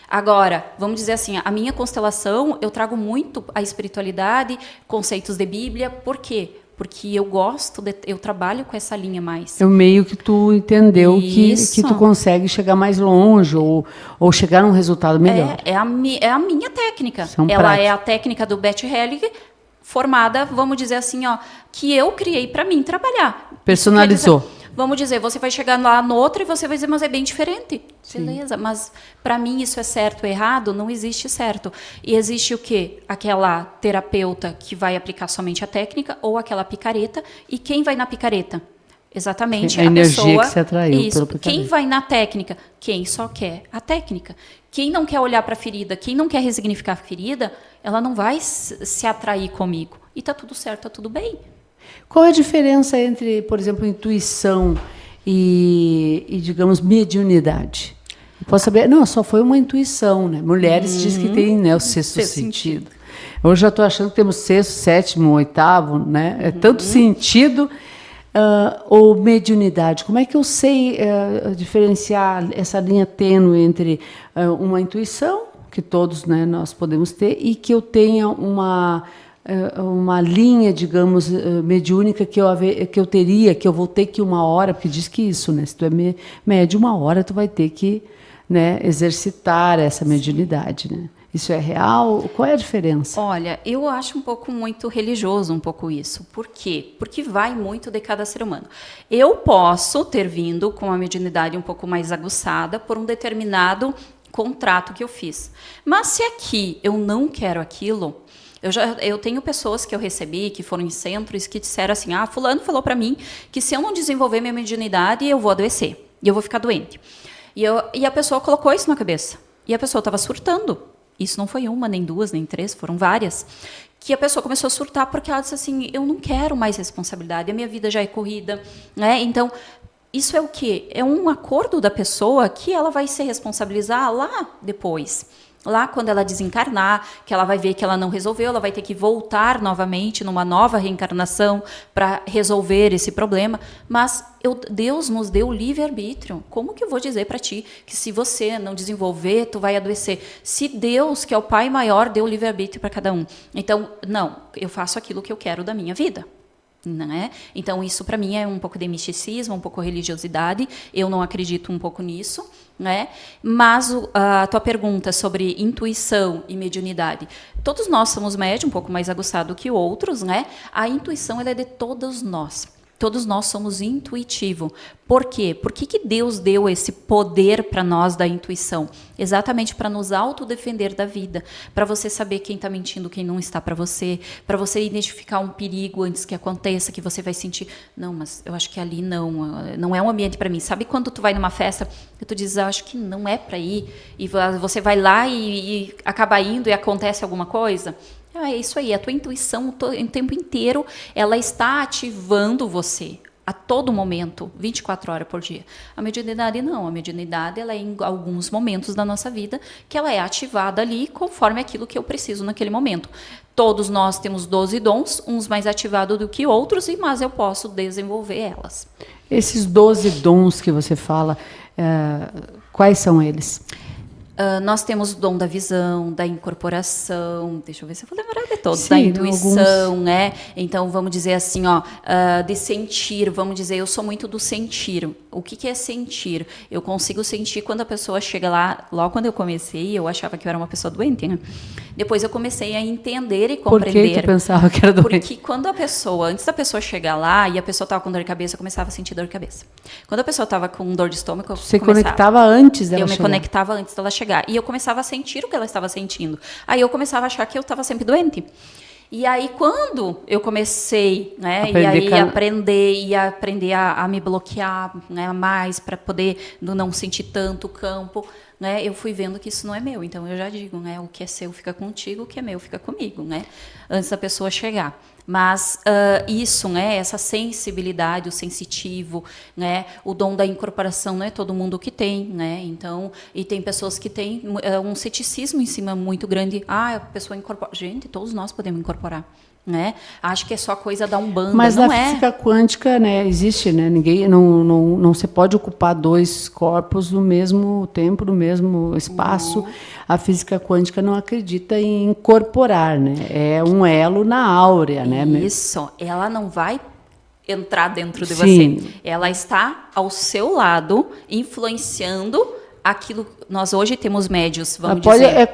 Agora, vamos dizer assim, a minha constelação, eu trago muito a espiritualidade, conceitos de Bíblia, por quê? Porque eu trabalho com essa linha mais. É o meio que tu entendeu que tu consegue chegar mais longe ou chegar num resultado melhor. É a minha técnica. Ela práticas. É a técnica do Bert Hellick, formada, vamos dizer assim, ó, que eu criei para mim trabalhar. Personalizou. Vamos dizer, você vai chegar lá no outro e você vai dizer, mas é bem diferente. Sim. Beleza, mas para mim isso é certo ou errado? Não existe certo. E existe o quê? Aquela terapeuta que vai aplicar somente a técnica ou aquela picareta. E quem vai na picareta? Exatamente, a energia pessoa, que se atraiu isso. pelo picareta. Quem vai na técnica? Quem só quer a técnica. Quem não quer olhar para a ferida, quem não quer resignificar a ferida, ela não vai se atrair comigo. E tá tudo certo, tá tudo bem. Qual é a diferença entre, por exemplo, intuição e digamos, mediunidade? Eu posso saber? Não, só foi uma intuição, né? Mulheres dizem que tem, né, o sexto sentido. Hoje já estou achando que temos sexto, sétimo, oitavo, né? É tanto sentido. Ou mediunidade. Como é que eu sei diferenciar essa linha tênue entre uma intuição, que todos, né, nós podemos ter, e que eu tenha uma linha, digamos, mediúnica que eu teria, que eu vou ter que uma hora, porque diz que isso, né? Se tu é médium, uma hora tu vai ter que, né, exercitar essa mediunidade, né? Isso é real? Qual é a diferença? Olha, eu acho um pouco muito religioso um pouco isso. Por quê? Porque vai muito de cada ser humano. Eu posso ter vindo com a mediunidade um pouco mais aguçada por um determinado contrato que eu fiz. Mas se aqui eu não quero aquilo, eu tenho pessoas que eu recebi, que foram em centros, que disseram assim, fulano falou para mim que se eu não desenvolver minha mediunidade, eu vou adoecer, e eu vou ficar doente. E a pessoa colocou isso na cabeça. E a pessoa estava surtando. Isso não foi uma, nem duas, nem três, foram várias. Que a pessoa começou a surtar porque ela disse assim, eu não quero mais responsabilidade, a minha vida já é corrida. Né? Então, isso é o quê? É um acordo da pessoa que ela vai se responsabilizar lá depois. Lá quando ela desencarnar, que ela vai ver que ela não resolveu, ela vai ter que voltar novamente numa nova reencarnação para resolver esse problema. Mas Deus nos deu o livre-arbítrio. Como que eu vou dizer para ti que se você não desenvolver, tu vai adoecer? Se Deus, que é o Pai maior, deu o livre-arbítrio para cada um. Então, não, eu faço aquilo que eu quero da minha vida. Né? Então, isso para mim é um pouco de misticismo, um pouco de religiosidade. Eu não acredito um pouco nisso. Né? Mas a tua pergunta sobre intuição e mediunidade, todos nós somos médium, um pouco mais aguçado que outros, né? A intuição ela é de todos nós. Todos nós somos intuitivos. Por quê? Por que Deus deu esse poder para nós da intuição? Exatamente para nos autodefender da vida, para você saber quem está mentindo, quem não está para você identificar um perigo antes que aconteça, que você vai sentir, não, mas eu acho que ali não é um ambiente para mim. Sabe quando tu vai numa festa e tu diz, acho que não é para ir, e você vai lá e acaba indo e acontece alguma coisa? É isso aí, a tua intuição o tempo inteiro, ela está ativando você a todo momento, 24 horas por dia. A mediunidade não, a mediunidade ela é em alguns momentos da nossa vida que ela é ativada ali conforme aquilo que eu preciso naquele momento. Todos nós temos 12 dons, uns mais ativados do que outros, mas eu posso desenvolver elas. Esses 12 dons que você fala, quais são eles? Nós temos o dom da visão, da incorporação, deixa eu ver se eu vou lembrar de todos, sim, da intuição, né? Então, vamos dizer assim, de sentir, vamos dizer, eu sou muito do sentir. O que é sentir? Eu consigo sentir quando a pessoa chega lá, logo quando eu comecei, eu achava que eu era uma pessoa doente, né? Depois eu comecei a entender e Por compreender. que tu pensava que era doente? Porque quando antes da pessoa chegar lá e a pessoa estava com dor de cabeça, eu começava a sentir dor de cabeça. Quando a pessoa estava com dor de estômago, Você conectava antes dela chegar? Eu me conectava antes dela chegar. E eu começava a sentir o que ela estava sentindo. Aí eu começava a achar que eu estava sempre doente. E aí, quando eu comecei, né, aprender a me bloquear, né, mais para poder não sentir tanto o campo, né, eu fui vendo que isso não é meu. Então, eu já digo, né, o que é seu fica contigo, o que é meu fica comigo, né, antes da pessoa chegar. Mas isso, né, essa sensibilidade, o sensitivo, né, o dom da incorporação, não é todo mundo que tem, né? Então, e tem pessoas que têm um ceticismo em cima muito grande. A pessoa incorpora. Gente, todos nós podemos incorporar. Né? Acho que é só coisa da Umbanda, mas não na física quântica, né, existe, né, ninguém não se pode ocupar dois corpos no mesmo tempo, no mesmo espaço. A física quântica não acredita em incorporar, né? É um elo na áurea, né? Isso, ela não vai entrar dentro de Sim. você. Ela está ao seu lado, influenciando aquilo. Nós hoje temos médios, vamos dizer.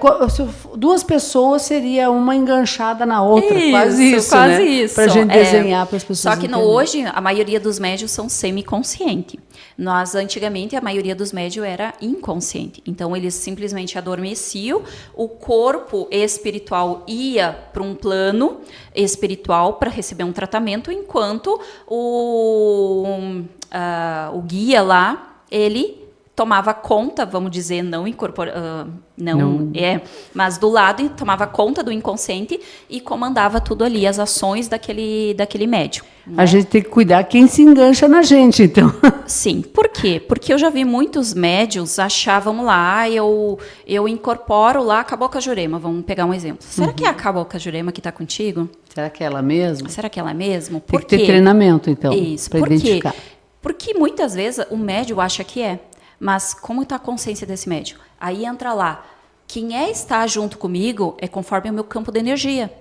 Duas pessoas seria uma enganchada na outra, isso, quase isso, quase né? isso. Para a gente desenhar para as pessoas. Só que hoje a maioria dos médios são semiconsciente. Nós antigamente a maioria dos médios era inconsciente. Então eles simplesmente adormeciam, o corpo espiritual ia para um plano espiritual para receber um tratamento, enquanto o guia lá, ele tomava conta, vamos dizer, mas do lado tomava conta do inconsciente e comandava tudo ali, as ações daquele médium. Né? A gente tem que cuidar quem se engancha na gente, então. Sim, por quê? Porque eu já vi muitos médios achar, vamos lá, eu incorporo lá a Cabocla Jurema, vamos pegar um exemplo. Será que é a Cabocla Jurema que está contigo? Será que é ela mesmo? Será que é ela mesmo? Tem que ter treinamento, então, para identificar. Porque muitas vezes o médium acha que é. Mas como está a consciência desse médium? Aí entra lá. Quem está junto comigo é conforme o meu campo de energia.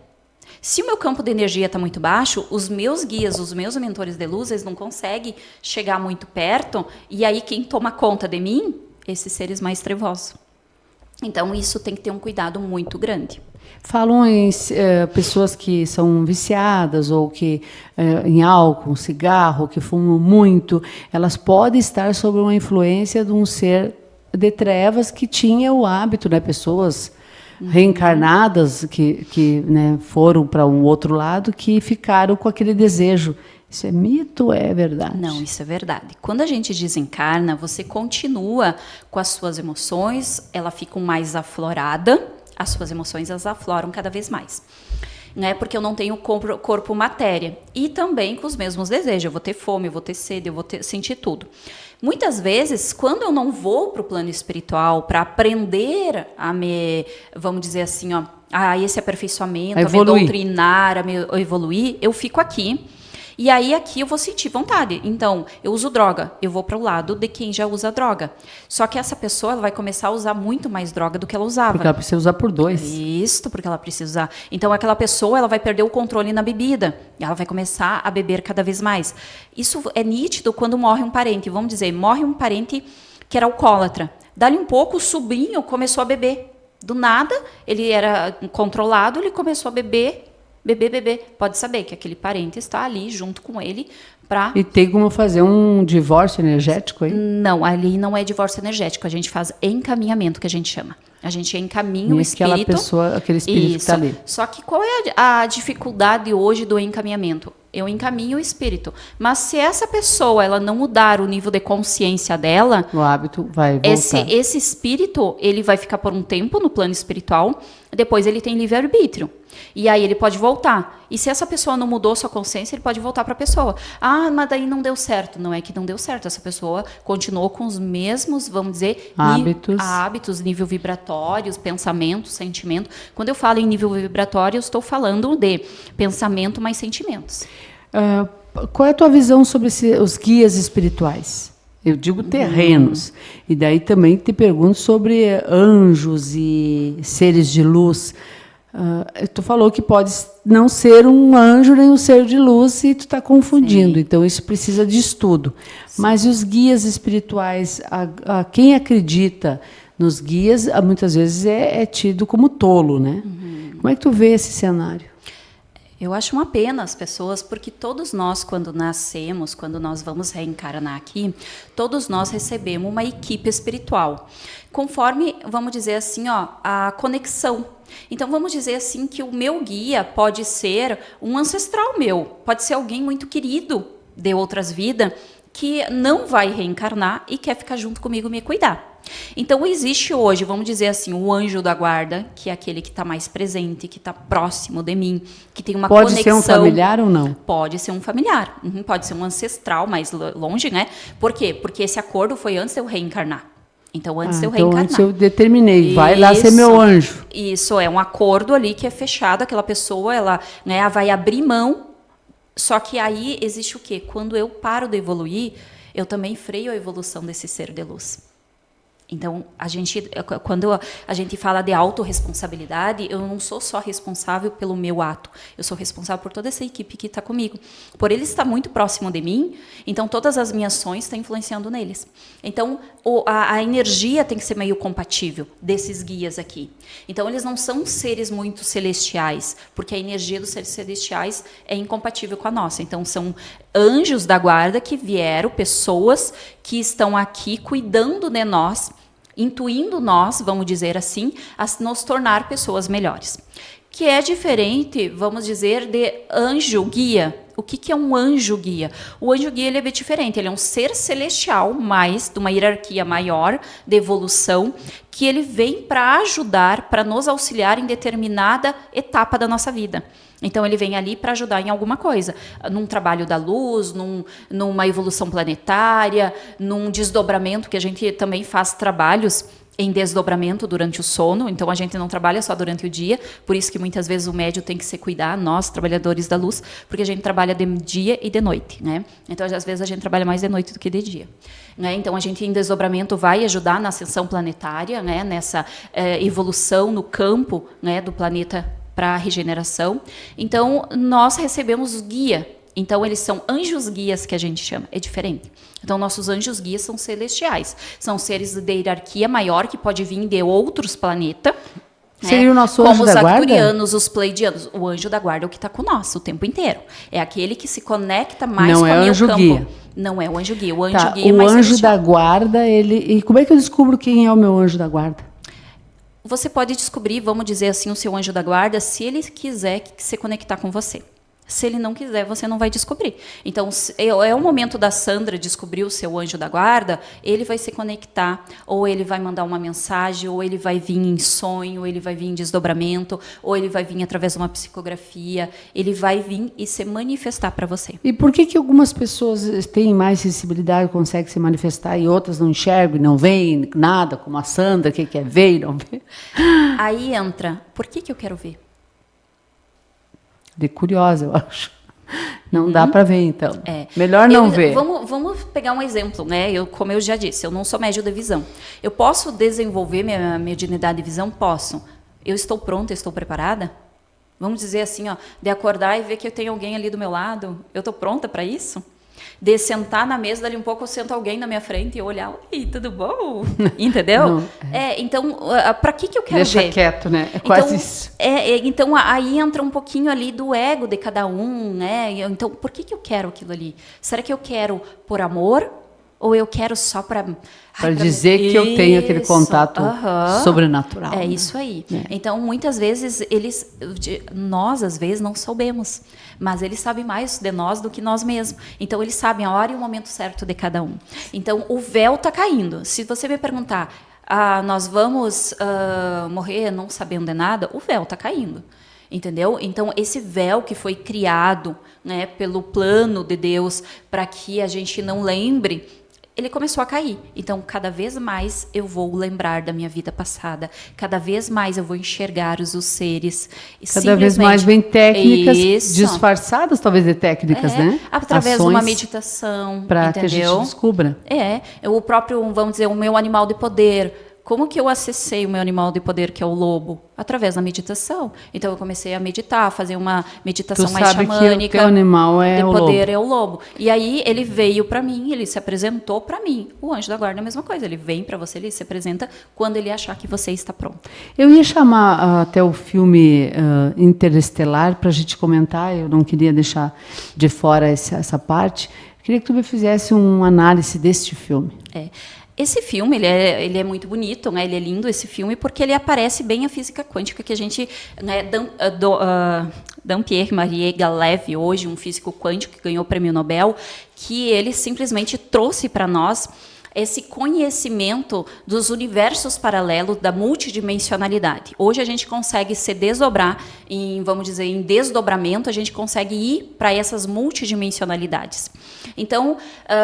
Se o meu campo de energia está muito baixo, os meus guias, os meus mentores de luz, eles não conseguem chegar muito perto. E aí quem toma conta de mim? Esses seres mais trevosos. Então isso tem que ter um cuidado muito grande. Falam em pessoas que são viciadas ou que em álcool, cigarro, que fumam muito, elas podem estar sob uma influência de um ser de trevas que tinha o hábito, né? Pessoas reencarnadas que né, foram para um outro lado, que ficaram com aquele desejo. Isso é mito ou é verdade? Não, isso é verdade. Quando a gente desencarna, você continua com as suas emoções, ela fica mais aflorada, as suas emoções elas afloram cada vez mais. Né? Porque eu não tenho corpo matéria. E também com os mesmos desejos. Eu vou ter fome, eu vou ter sede, eu vou sentir tudo. Muitas vezes, quando eu não vou para o plano espiritual para aprender vamos dizer assim, a esse aperfeiçoamento, a me doutrinar, a me evoluir, eu fico aqui. E aí aqui eu vou sentir vontade. Então, eu uso droga. Eu vou para o lado de quem já usa droga. Só que essa pessoa ela vai começar a usar muito mais droga do que ela usava. Porque ela precisa usar por 2. Isso, porque ela precisa usar. Então, aquela pessoa ela vai perder o controle na bebida. Ela vai começar a beber cada vez mais. Isso é nítido quando morre um parente. Vamos dizer, morre um parente que era alcoólatra. Dali um pouco, o sobrinho começou a beber. Do nada, ele era controlado, ele começou a beber. Pode saber que aquele parente está ali junto com ele para... E tem como fazer um divórcio energético aí? Não, ali não é divórcio energético. A gente faz encaminhamento, que a gente chama. A gente encaminha o espírito. Aquele espírito que está ali. Só que qual é a dificuldade hoje do encaminhamento? Eu encaminho o espírito. Mas se essa pessoa ela não mudar o nível de consciência dela... O hábito vai voltar. Esse espírito, ele vai ficar por um tempo no plano espiritual, depois ele tem livre-arbítrio. E aí ele pode voltar. E se essa pessoa não mudou sua consciência, ele pode voltar para a pessoa. Ah, mas daí não deu certo. Não é que não deu certo. Essa pessoa continuou com os mesmos, vamos dizer, hábitos, nível vibratórios, pensamento, sentimento. Quando eu falo em nível vibratório, eu estou falando de pensamento mais sentimentos. Qual é a tua visão sobre os guias espirituais? Eu digo terrenos. E daí também te pergunto sobre anjos e seres de luz. Tu falou que pode não ser um anjo nem um ser de luz e tu está confundindo. Sim. Então, isso precisa de estudo. Sim. Mas os guias espirituais, a quem acredita nos guias, muitas vezes é tido como tolo, né? Como é que tu vê esse cenário? Eu acho uma pena as pessoas, porque todos nós, quando nascemos, quando nós vamos reencarnar aqui, todos nós recebemos uma equipe espiritual. Conforme, vamos dizer assim, a conexão. Então, vamos dizer assim que o meu guia pode ser um ancestral meu, pode ser alguém muito querido de outras vidas, que não vai reencarnar e quer ficar junto comigo e me cuidar. Então, existe hoje, vamos dizer assim, o anjo da guarda, que é aquele que está mais presente, que está próximo de mim, que tem uma conexão. Pode ser um familiar ou não? Pode ser um familiar, pode ser um ancestral mais longe, né? Por quê? Porque esse acordo foi antes de eu reencarnar. Então, antes de eu reencarnar. Antes eu determinei, vai lá ser meu anjo. Isso, é um acordo ali que é fechado, aquela pessoa, ela, né, vai abrir mão. Só que aí existe o quê? Quando eu paro de evoluir, eu também freio a evolução desse ser de luz. Então, quando a gente fala de autorresponsabilidade, eu não sou só responsável pelo meu ato, eu sou responsável por toda essa equipe que está comigo. Por ele estar muito próximo de mim, então todas as minhas ações estão influenciando neles. Então, a energia tem que ser meio compatível desses guias aqui. Então, eles não são seres muito celestiais, porque a energia dos seres celestiais é incompatível com a nossa. Então, são anjos da guarda que vieram, pessoas que estão aqui cuidando de nós, intuindo nós, vamos dizer assim, a nos tornar pessoas melhores. Que é diferente, vamos dizer, de anjo guia. O que é um anjo guia? O anjo guia ele é bem diferente, ele é um ser celestial, mais de uma hierarquia maior de evolução, que ele vem para ajudar, para nos auxiliar em determinada etapa da nossa vida. Então, ele vem ali para ajudar em alguma coisa, num trabalho da luz, numa evolução planetária, num desdobramento, que a gente também faz trabalhos em desdobramento durante o sono, então a gente não trabalha só durante o dia, por isso que muitas vezes o médium tem que se cuidar, nós, trabalhadores da luz, porque a gente trabalha de dia e de noite, né? Então, às vezes, a gente trabalha mais de noite do que de dia. Né? Então, a gente em desdobramento vai ajudar na ascensão planetária, né? Nessa evolução no campo, né? Do planeta para a regeneração. Então, nós recebemos guia. Então, eles são anjos guias que a gente chama. É diferente. Então, nossos anjos guias são celestiais. São seres de hierarquia maior que pode vir de outros planetas. Seria o nosso anjo da guarda? Como os arcturianos, os pleidianos. O anjo da guarda é o que está com nós o tempo inteiro. É aquele que se conecta mais com o meu campo. Guia. Não é o anjo guia. O anjo guia é o mais anjo celestial. da guarda, ele... E como é que eu descubro quem é o meu anjo da guarda? Você pode descobrir, vamos dizer assim, o seu anjo da guarda, se ele quiser se conectar com você. Se ele não quiser, você não vai descobrir. Então, é o momento da Sandra descobrir o seu anjo da guarda, ele vai se conectar, ou ele vai mandar uma mensagem, ou ele vai vir em sonho, ou ele vai vir em desdobramento, ou ele vai vir através de uma psicografia, ele vai vir e se manifestar para você. E por que algumas pessoas têm mais sensibilidade, conseguem se manifestar, e outras não enxergam e não veem nada, como a Sandra, que quer ver e não vê? Aí entra, por que eu quero ver? De curiosa, eu acho. Não dá para ver, então. Melhor ver. Vamos pegar um exemplo, né? Como eu já disse, eu não sou médium de visão. Eu posso desenvolver minha mediunidade de visão? Posso. Eu estou pronta, estou preparada? Vamos dizer assim, de acordar e ver que eu tenho alguém ali do meu lado. Eu estou pronta para isso? De sentar na mesa, dali um pouco eu sento alguém na minha frente e olhar, oi, tudo bom? Entendeu? Então, para que eu quero ver? Deixa quieto, né? É quase isso. Então, aí entra um pouquinho ali do ego de cada um, né? Então, por que eu quero aquilo ali? Será que eu quero por amor? Ou eu quero só para dizer que eu tenho aquele contato sobrenatural. É isso aí. Então, muitas vezes, nós, às vezes, não soubemos. Mas eles sabem mais de nós do que nós mesmos. Então, eles sabem a hora e o momento certo de cada um. Então, o véu está caindo. Se você me perguntar, nós vamos morrer não sabendo de nada, o véu está caindo. Entendeu? Então, esse véu que foi criado, né, pelo plano de Deus para que a gente não lembre, ele começou a cair. Então, cada vez mais eu vou lembrar da minha vida passada. Cada vez mais eu vou enxergar os seres. Cada vez mais vem técnicas disfarçadas, talvez, de técnicas, né? Através de uma meditação. Para que a gente descubra. O próprio, vamos dizer, o meu animal de poder. Como que eu acessei o meu animal de poder, que é o lobo? Através da meditação. Então eu comecei a meditar, fazer uma meditação mais xamânica. Que o teu animal é o poder lobo. É o lobo. E aí ele veio para mim, ele se apresentou para mim. O anjo da guarda é a mesma coisa, ele vem para você, ele se apresenta quando ele achar que você está pronto. Eu ia chamar até o filme Interestelar para a gente comentar, eu não queria deixar de fora essa parte. Eu queria que tu me fizesse uma análise deste filme. Esse filme, ele é muito bonito, né? Ele é lindo, esse filme, porque ele aparece bem a física quântica que a gente... Né, Dampierre-Marie Galev, hoje um físico quântico que ganhou o prêmio Nobel, que ele simplesmente trouxe para nós esse conhecimento dos universos paralelos, da multidimensionalidade. Hoje a gente consegue se desdobrar, vamos dizer, em desdobramento, a gente consegue ir para essas multidimensionalidades. Então,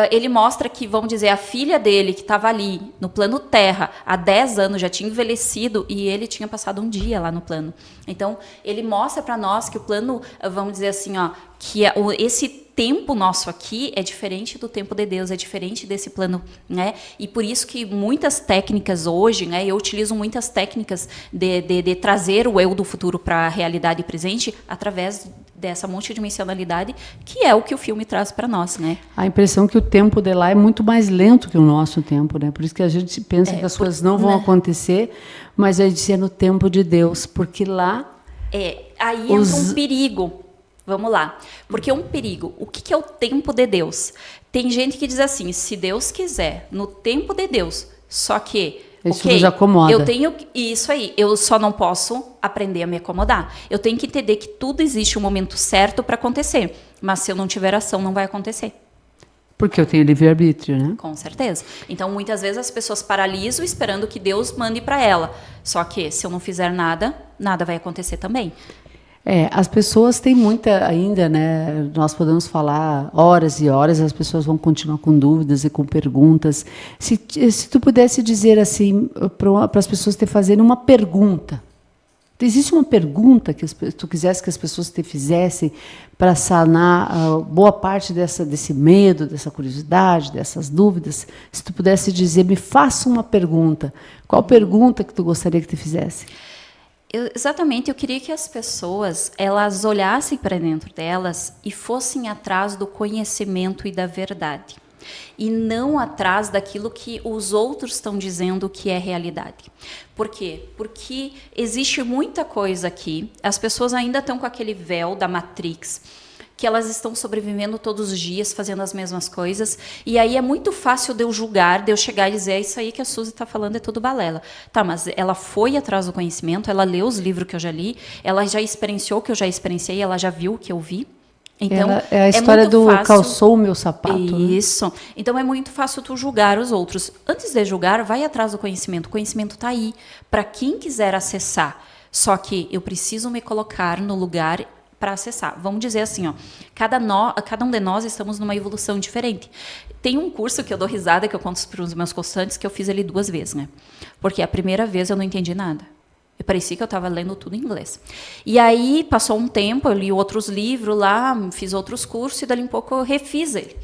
ele mostra que, vamos dizer, a filha dele, que estava ali no plano Terra, há 10 anos, já tinha envelhecido e ele tinha passado um dia lá no plano. Então, ele mostra para nós que o plano, vamos dizer assim, que esse tempo nosso aqui é diferente do tempo de Deus, é diferente desse plano, né? E por isso que muitas técnicas hoje, né? Eu utilizo muitas técnicas de trazer o eu do futuro para a realidade presente através dessa multidimensionalidade, que é o que o filme traz para nós, né? A impressão que o tempo de lá é muito mais lento que o nosso tempo, né? Por isso que a gente pensa que as coisas não vão acontecer, mas a gente é no tempo de Deus, porque lá... Aí entra um perigo. Vamos lá. Porque é um perigo. O que é o tempo de Deus? Tem gente que diz assim, se Deus quiser, no tempo de Deus, só que... Isso nos acomoda. Eu tenho isso aí, eu só não posso aprender a me acomodar. Eu tenho que entender que tudo existe um momento certo para acontecer, mas se eu não tiver ação, não vai acontecer. Porque eu tenho livre-arbítrio, né? Com certeza. Então, muitas vezes as pessoas paralisam esperando que Deus mande para ela. Só que, se eu não fizer nada, nada vai acontecer também. As pessoas têm muita ainda, né? Nós podemos falar horas e horas, as pessoas vão continuar com dúvidas e com perguntas. Se tu pudesse dizer assim, para as pessoas te fazerem uma pergunta, existe uma pergunta que tu quisesse que as pessoas te fizessem para sanar boa parte desse medo, dessa curiosidade, dessas dúvidas? Se tu pudesse dizer, me faça uma pergunta, qual pergunta que tu gostaria que te fizesse? Exatamente, eu queria que as pessoas, elas olhassem para dentro delas e fossem atrás do conhecimento e da verdade. E não atrás daquilo que os outros estão dizendo que é realidade. Por quê? Porque existe muita coisa aqui, as pessoas ainda estão com aquele véu da Matrix, que elas estão sobrevivendo todos os dias, fazendo as mesmas coisas, e aí é muito fácil de eu julgar, de eu chegar e dizer, é isso aí que a Suzy está falando, é tudo balela. Tá, mas ela foi atrás do conhecimento, ela leu os livros que eu já li, ela já experienciou o que eu já experienciei, ela já viu o que eu vi. Então, é a história do fácil, calçou o meu sapato. Isso. Né? Então, é muito fácil tu julgar os outros. Antes de julgar, vai atrás do conhecimento. O conhecimento está aí, para quem quiser acessar. Só que eu preciso me colocar no lugar para acessar. Vamos dizer assim, cada um de nós estamos numa evolução diferente. Tem um curso que eu dou risada, que eu conto para os meus consultantes, que eu fiz ele 2 vezes, né? Porque a primeira vez eu não entendi nada. Parecia que eu estava lendo tudo em inglês. E aí, passou um tempo, eu li outros livros lá, fiz outros cursos, e dali um pouco eu refiz ele.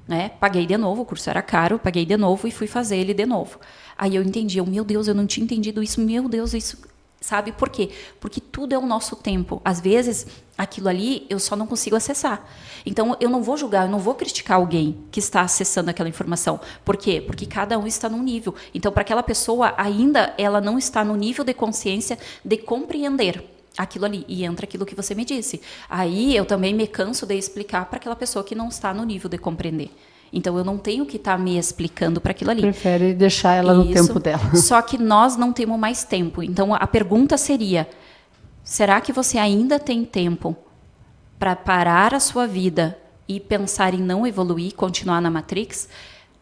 Né? Paguei de novo, o curso era caro, paguei de novo e fui fazer ele de novo. Aí eu entendi, meu Deus, eu não tinha entendido isso, meu Deus, isso... Sabe por quê? Porque tudo é o nosso tempo. Às vezes, aquilo ali, eu só não consigo acessar. Então, eu não vou julgar, eu não vou criticar alguém que está acessando aquela informação. Por quê? Porque cada um está num nível. Então, para aquela pessoa, ainda ela não está no nível de consciência de compreender aquilo ali. E entra aquilo que você me disse. Aí, eu também me canso de explicar para aquela pessoa que não está no nível de compreender. Então, eu não tenho que estar me explicando para aquilo ali. Prefere deixar ela no tempo dela. Só que nós não temos mais tempo. Então, a pergunta seria, será que você ainda tem tempo para parar a sua vida e pensar em não evoluir, continuar na Matrix?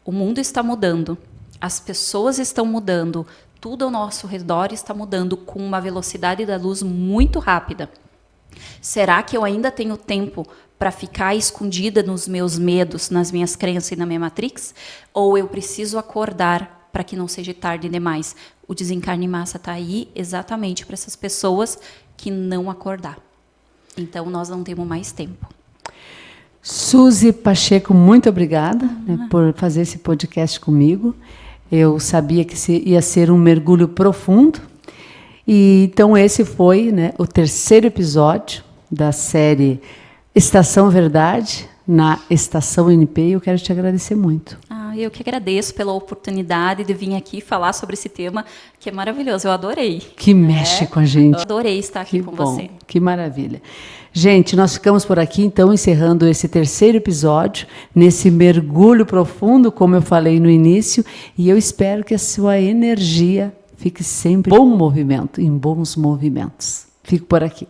O mundo está mudando, as pessoas estão mudando, tudo ao nosso redor está mudando com uma velocidade da luz muito rápida. Será que eu ainda tenho tempo para ficar escondida nos meus medos, nas minhas crenças e na minha Matrix? Ou eu preciso acordar para que não seja tarde demais? O desencarne em massa está aí exatamente para essas pessoas que não acordar. Então, nós não temos mais tempo. Suzy Pacheco, muito obrigada, né, por fazer esse podcast comigo. Eu sabia que ia ser um mergulho profundo. E então esse foi, né, o terceiro episódio da série Estação Verdade, na Estação NP. E eu quero te agradecer muito. Eu que agradeço pela oportunidade de vir aqui falar sobre esse tema, que é maravilhoso. Eu adorei. Que mexe com a gente. Eu adorei estar aqui com você. Que maravilha. Gente, nós ficamos por aqui, então, encerrando esse terceiro episódio, nesse mergulho profundo, como eu falei no início, e eu espero que a sua energia fique sempre em bom movimento, em bons movimentos. Fico por aqui.